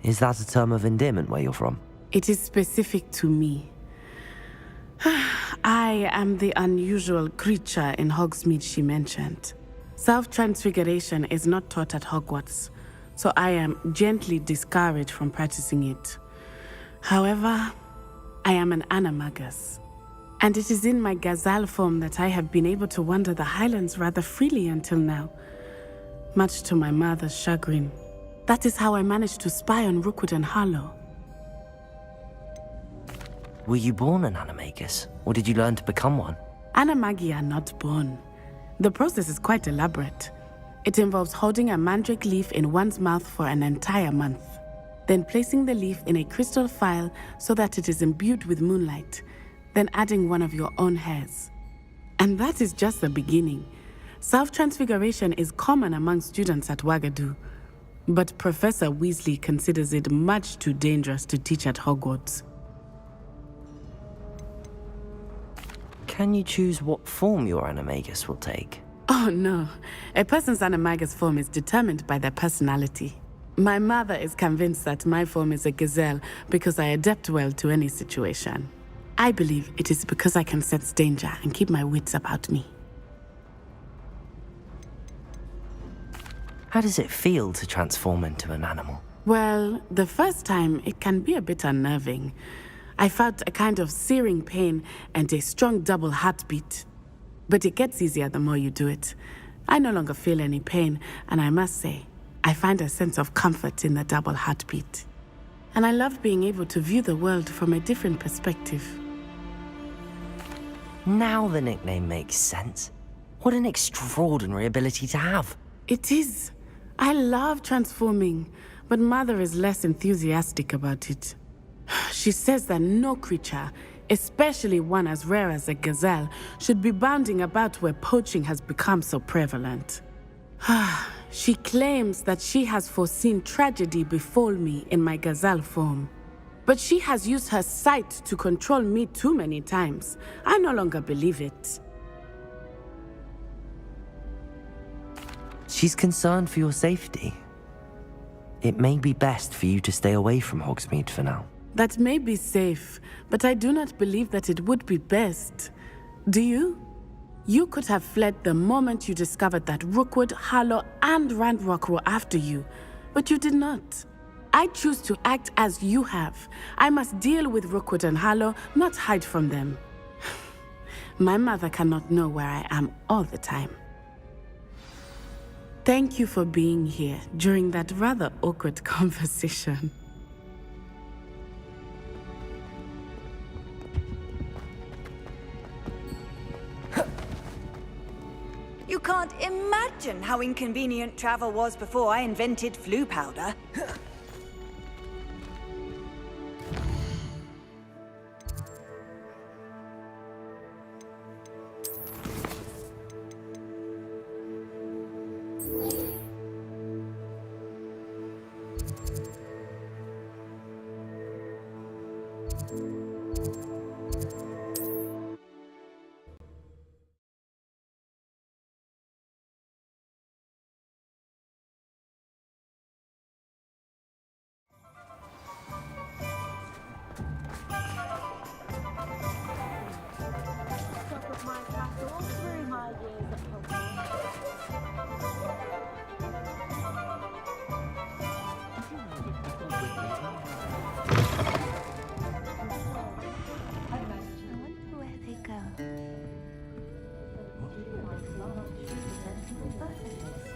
D: Is that a term of endearment where you're from?
A: It is specific to me. I am the unusual creature in Hogsmeade she mentioned. Self-transfiguration is not taught at Hogwarts, so I am gently discouraged from practicing it. However, I am an animagus, and it is in my gazelle form that I have been able to wander the Highlands rather freely until now, much to my mother's chagrin. That is how I managed to spy on Rookwood and Harlow.
D: Were you born an animagus, or did you learn to become one?
A: Animagi are not born. The process is quite elaborate. It involves holding a mandrake leaf in one's mouth for an entire month, then placing the leaf in a crystal phial so that it is imbued with moonlight, then adding one of your own hairs. And that is just the beginning. Self-transfiguration is common among students at Wagadu, but Professor Weasley considers it much too dangerous to teach at Hogwarts.
D: Can you choose what form your animagus will take?
A: Oh no, a person's animagus form is determined by their personality. My mother is convinced that my form is a gazelle because I adapt well to any situation. I believe it is because I can sense danger and keep my wits about me.
D: How does it feel to transform into an animal?
A: Well, the first time it can be a bit unnerving. I felt a kind of searing pain and a strong double heartbeat. But it gets easier the more you do it. I no longer feel any pain, and I must say, I find a sense of comfort in the double heartbeat. And I love being able to view the world from a different perspective.
D: Now the nickname makes sense. What an extraordinary ability to have.
A: It is. I love transforming, but Mother is less enthusiastic about it. She says that no creature, especially one as rare as a gazelle, should be bounding about where poaching has become so prevalent. She claims that she has foreseen tragedy befall me in my gazelle form. But she has used her sight to control me too many times. I no longer believe it.
D: She's concerned for your safety. It may be best for you to stay away from Hogsmeade for now.
A: That may be safe, but I do not believe that it would be best. Do you? You could have fled the moment you discovered that Rookwood, Harlow, and Ranrock were after you, but you did not. I choose to act as you have. I must deal with Rookwood and Harlow, not hide from them. My mother cannot know where I am all the time. Thank you for being here during that rather awkward conversation.
V: You can't imagine how inconvenient travel was before I invented flu powder.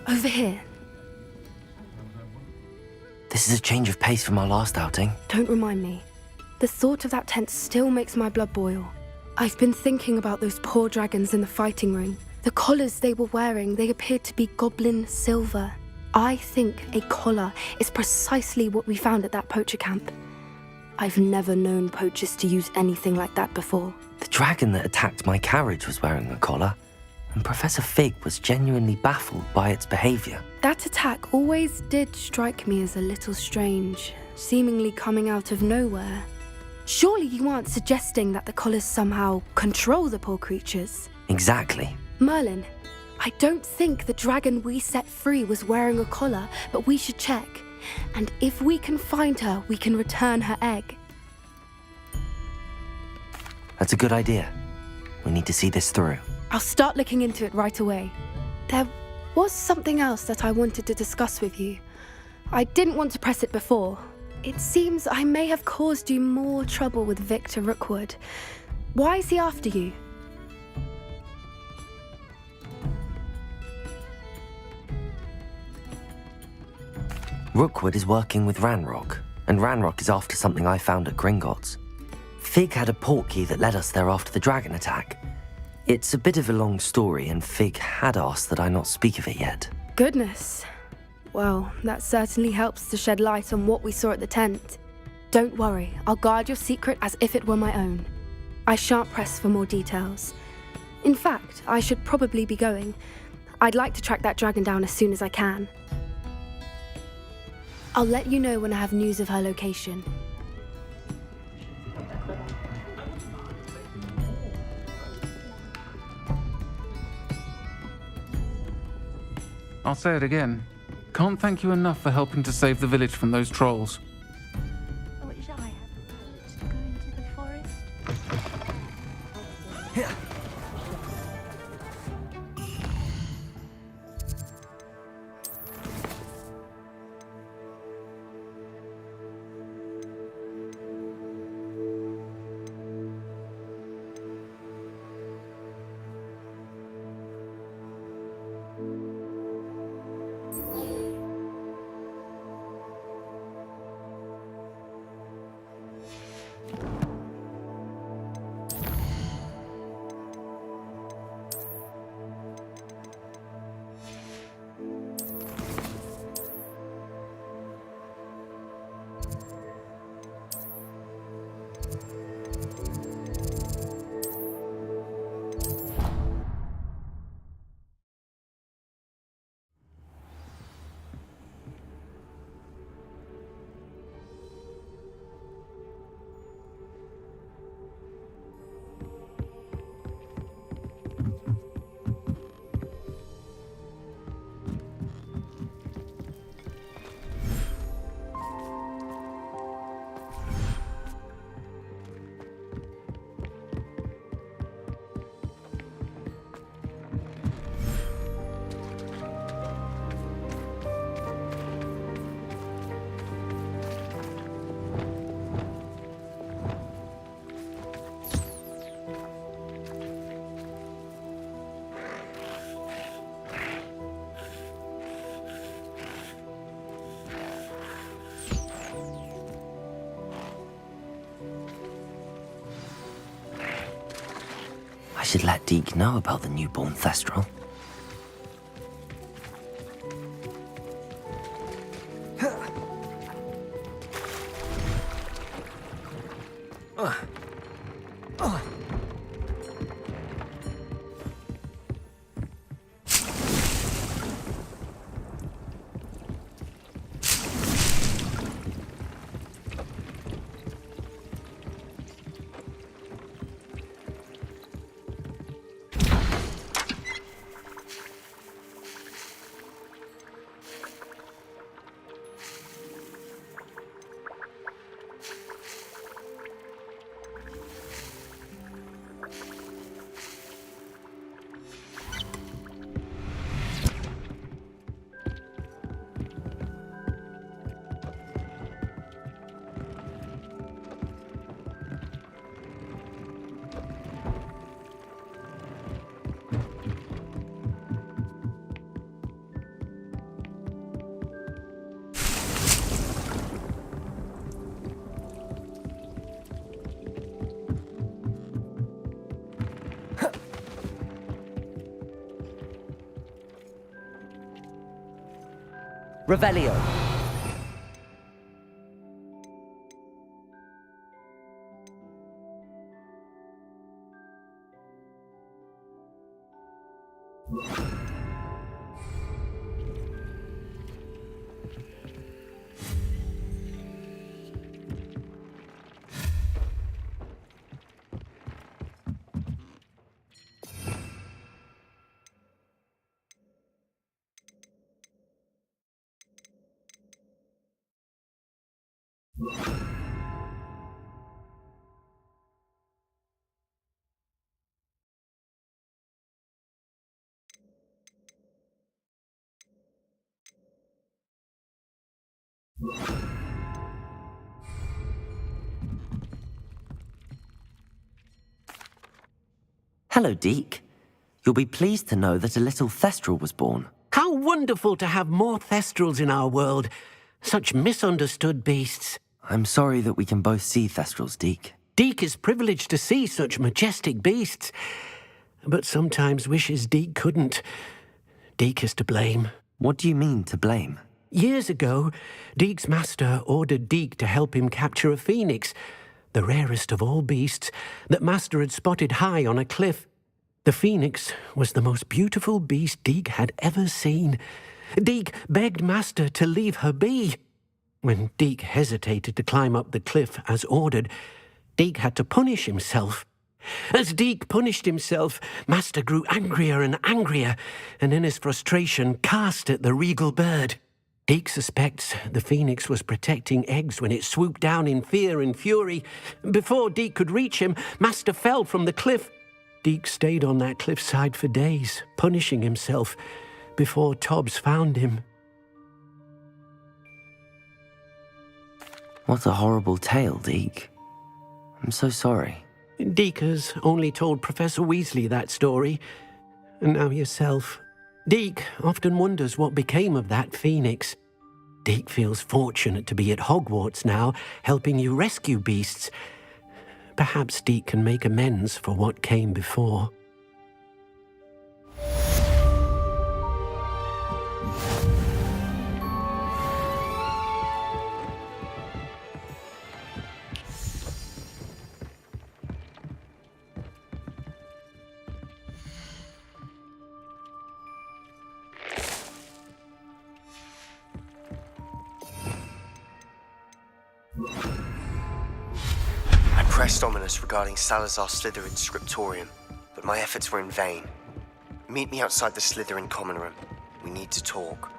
G: Over here.
D: This is a change of pace from our last outing.
G: Don't remind me. The thought of that tent still makes my blood boil. I've been thinking about those poor dragons in the fighting ring. The collars they were wearing, they appeared to be goblin silver. I think a collar is precisely what we found at that poacher camp. I've never known poachers to use anything like that before.
D: The dragon that attacked my carriage was wearing a collar, and Professor Fig was genuinely baffled by its behavior.
G: That attack always did strike me as a little strange, seemingly coming out of nowhere. Surely you aren't suggesting that the collars somehow control the poor creatures?
D: Exactly.
G: Merlin, I don't think the dragon we set free was wearing a collar, but we should check. And if we can find her, we can return her egg.
D: That's a good idea. We need to see this through.
G: I'll start looking into it right away. There was something else that I wanted to discuss with you. I didn't want to press it before. It seems I may have caused you more trouble with Victor Rookwood. Why is he after you?
D: Rookwood is working with Ranrock, and Ranrock is after something I found at Gringotts. Fig had a portkey that led us there after the dragon attack. It's a bit of a long story, and Fig had asked that I not speak of it yet.
G: Goodness. Well, that certainly helps to shed light on what we saw at the tent. Don't worry, I'll guard your secret as if it were my own. I shan't press for more details. In fact, I should probably be going. I'd like to track that dragon down as soon as I can. I'll let you know when I have news of her location.
L: I'll say it again. Can't thank you enough for helping to save the village from those trolls.
J: I wish I had the to go into the forest.
D: I should let Deke know about the newborn Thestral.
U: Revelio.
D: Hello, Deke. You'll be pleased to know that a little Thestral was born.
F: How wonderful to have more Thestrals in our world. Such misunderstood beasts.
D: I'm sorry that we can both see Thestrals, Deke.
F: Deke is privileged to see such majestic beasts, but sometimes wishes Deke couldn't. Deke is to blame.
D: What do you mean, to blame?
F: Years ago, Deke's master ordered Deke to help him capture a phoenix, the rarest of all beasts, that master had spotted high on a cliff. The phoenix was the most beautiful beast Deke had ever seen. Deke begged master to leave her be. When Deke hesitated to climb up the cliff as ordered, Deke had to punish himself. As Deke punished himself, master grew angrier and angrier, and in his frustration cast at the regal bird. Deke suspects the phoenix was protecting eggs when it swooped down in fear and fury. Before Deke could reach him, master fell from the cliff. Deke stayed on that cliffside for days, punishing himself, before Tobbs found him.
D: What a horrible tale, Deke. I'm so sorry.
F: Deke has only told Professor Weasley that story, and now yourself. Deke often wonders what became of that phoenix. Deke feels fortunate to be at Hogwarts now, helping you rescue beasts. Perhaps Deke can make amends for what came before.
M: I pressed Ominous regarding Salazar Slytherin's scriptorium, but my efforts were in vain. Meet me outside the Slytherin common room. We need to talk.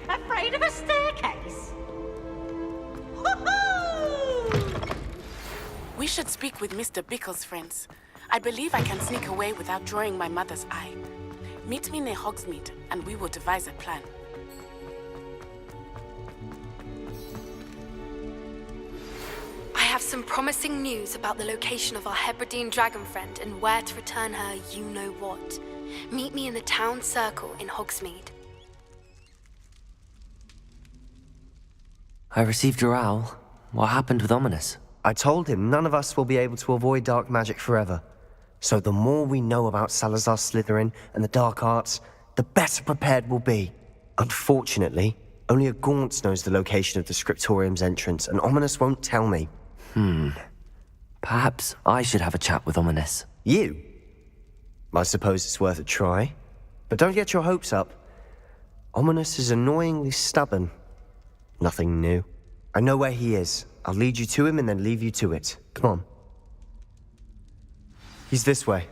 J: Afraid of a staircase?
A: We should speak with Mr. Bickle's friends. I believe I can sneak away without drawing my mother's eye. Meet me near Hogsmeade, and we will devise a plan.
G: I have some promising news about the location of our Hebridean dragon friend and where to return her you-know-what. Meet me in the town circle in Hogsmeade.
D: I received your owl. What happened with Ominous?
M: I told him none of us will be able to avoid dark magic forever. So the more we know about Salazar Slytherin and the dark arts, the better prepared we'll be. Unfortunately, only a Gaunt knows the location of the Scriptorium's entrance, and Ominous won't tell me.
D: Perhaps I should have a chat with Ominous.
M: You? I suppose it's worth a try. But don't get your hopes up. Ominous is annoyingly stubborn. Nothing new. I know where he is. I'll lead you to him and then leave you to it. Come on. He's this way.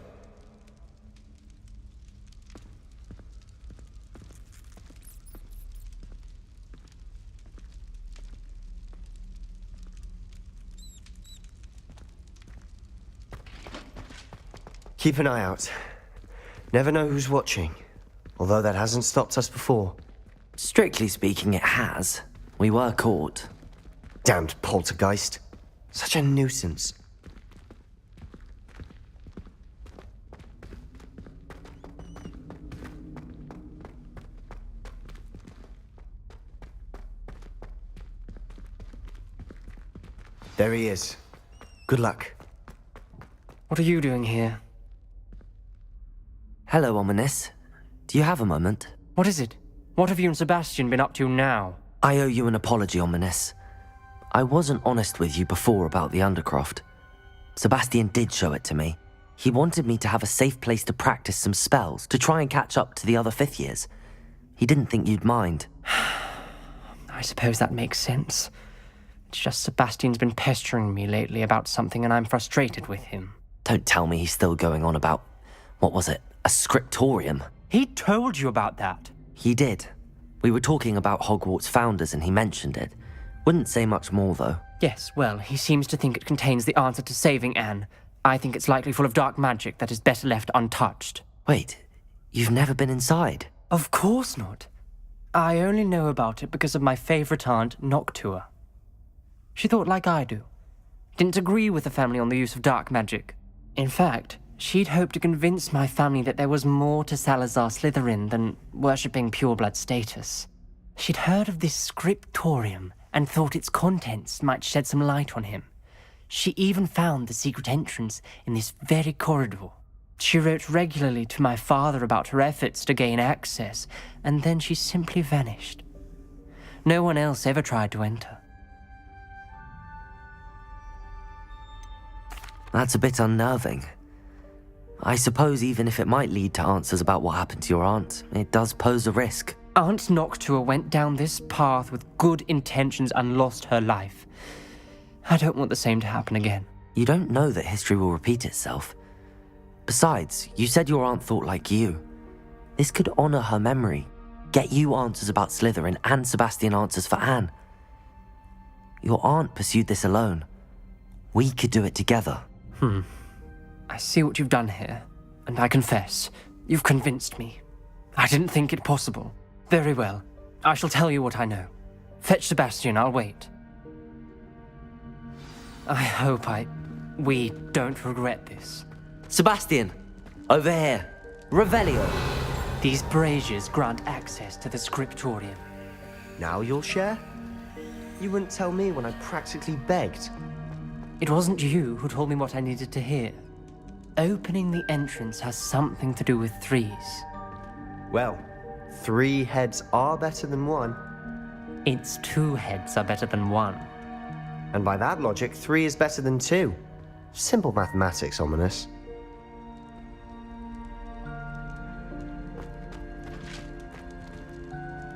M: Keep an eye out. Never know who's watching. Although that hasn't stopped us before.
D: Strictly speaking, it has. We were caught.
M: Damned poltergeist. Such a nuisance. There he is. Good luck.
K: What are you doing here?
D: Hello, Ominous. Do you have a moment?
K: What is it? What have you and Sebastian been up to now?
D: I owe you an apology, Ominous. I wasn't honest with you before about the Undercroft. Sebastian did show it to me. He wanted me to have a safe place to practice some spells, to try and catch up to the other fifth years. He didn't think you'd mind.
K: I suppose that makes sense. It's just Sebastian's been pestering me lately about something and I'm frustrated with him.
D: Don't tell me he's still going on about, what was it, a scriptorium?
K: He told you about that?
D: He did. We were talking about Hogwarts founders and he mentioned it. Wouldn't say much more, though.
K: Yes, well, he seems to think it contains the answer to saving Anne. I think it's likely full of dark magic that is better left untouched.
D: Wait, you've never been inside?
K: Of course not. I only know about it because of my favorite aunt, Noctua. She thought like I do. Didn't agree with the family on the use of dark magic. In fact, she'd hoped to convince my family that there was more to Salazar Slytherin than worshipping pureblood status. She'd heard of this scriptorium and thought its contents might shed some light on him. She even found the secret entrance in this very corridor. She wrote regularly to my father about her efforts to gain access, and then she simply vanished. No one else ever tried to enter.
D: That's a bit unnerving. I suppose even if it might lead to answers about what happened to your aunt, it does pose a risk.
K: Aunt Noctua went down this path with good intentions and lost her life. I don't want the same to happen again.
D: You don't know that history will repeat itself. Besides, you said your aunt thought like you. This could honor her memory, get you answers about Slytherin and Sebastian answers for Anne. Your aunt pursued this alone. We could do it together.
K: I see what you've done here, and I confess, you've convinced me. I didn't think it possible. Very well. I shall tell you what I know. Fetch Sebastian, I'll wait. I hope we don't regret this.
D: Sebastian! Over here! Revelio!
K: These braziers grant access to the scriptorium.
M: Now you'll share? You wouldn't tell me when I practically begged.
K: It wasn't you who told me what I needed to hear. Opening the entrance has something to do with threes.
M: Well, 3 heads are better than 1.
K: It's 2 heads are better than 1.
M: And by that logic, 3 is better than 2. Simple mathematics, Ominous.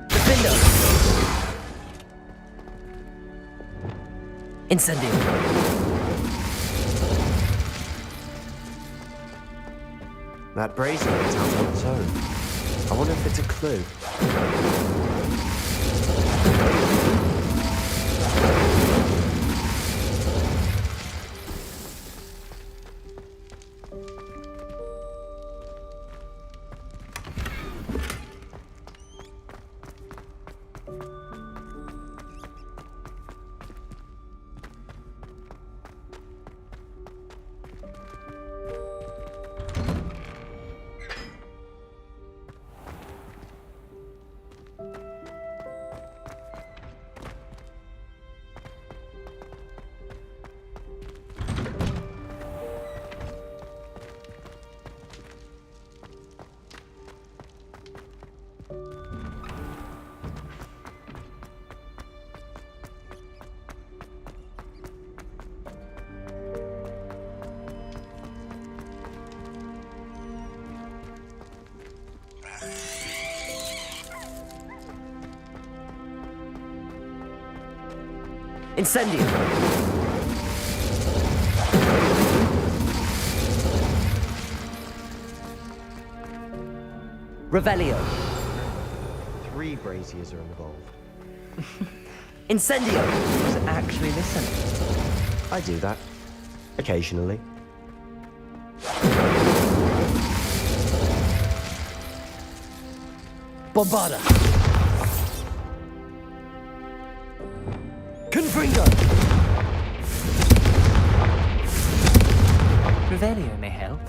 U: Defender! Incendio!
M: That brazier went out on its own. I wonder if it's a clue.
D: Incendio! Revelio!
M: 3 braziers are involved.
D: Incendio!
K: Who's actually listening?
M: I do that. Occasionally.
D: Bombarda! Confringo!
K: Revelio may help.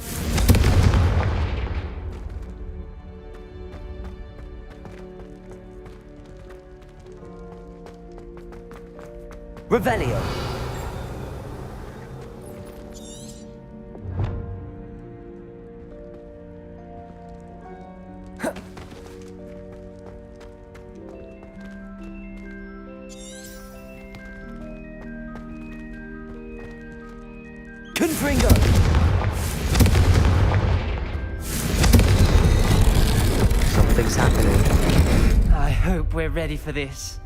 D: Revelio! Confringo!
M: Something's happening.
K: I hope we're ready for this.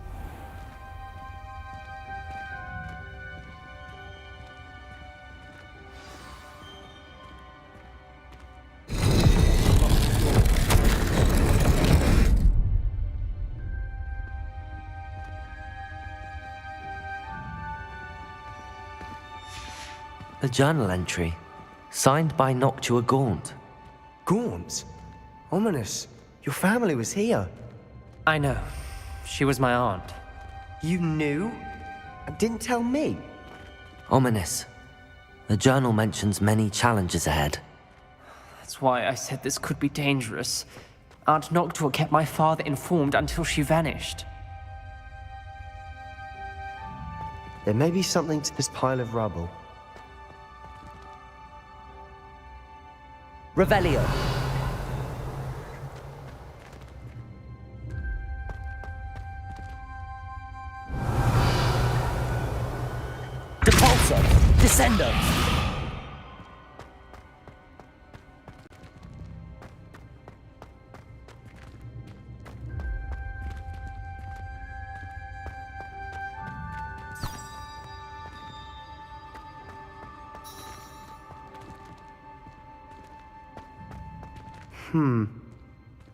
D: A journal entry, signed by Noctua Gaunt.
M: Gaunt? Ominous. Your family was here.
K: I know. She was my aunt.
M: You knew? And didn't tell me?
D: Ominous. The journal mentions many challenges ahead.
K: That's why I said this could be dangerous. Aunt Noctua kept my father informed until she vanished.
M: There may be something to this pile of rubble.
D: Revelio! Depulso! Descendo!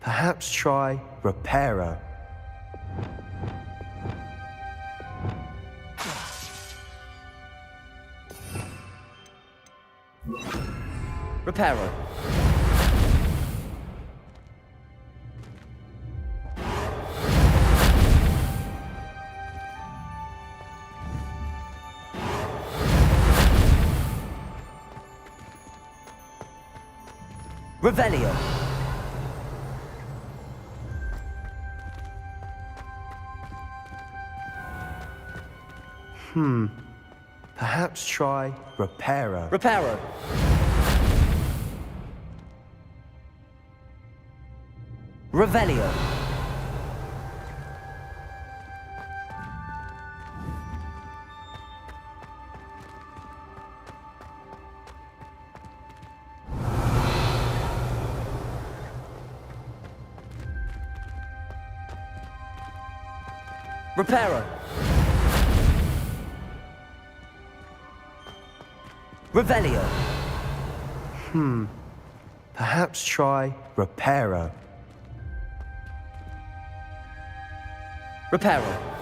M: Perhaps try Reparo.
D: Reparo. Revelio.
M: Perhaps try Reparo.
D: Reparo. Revelio. Reparo. Revelio.
M: Perhaps try Reparo.
D: Reparo.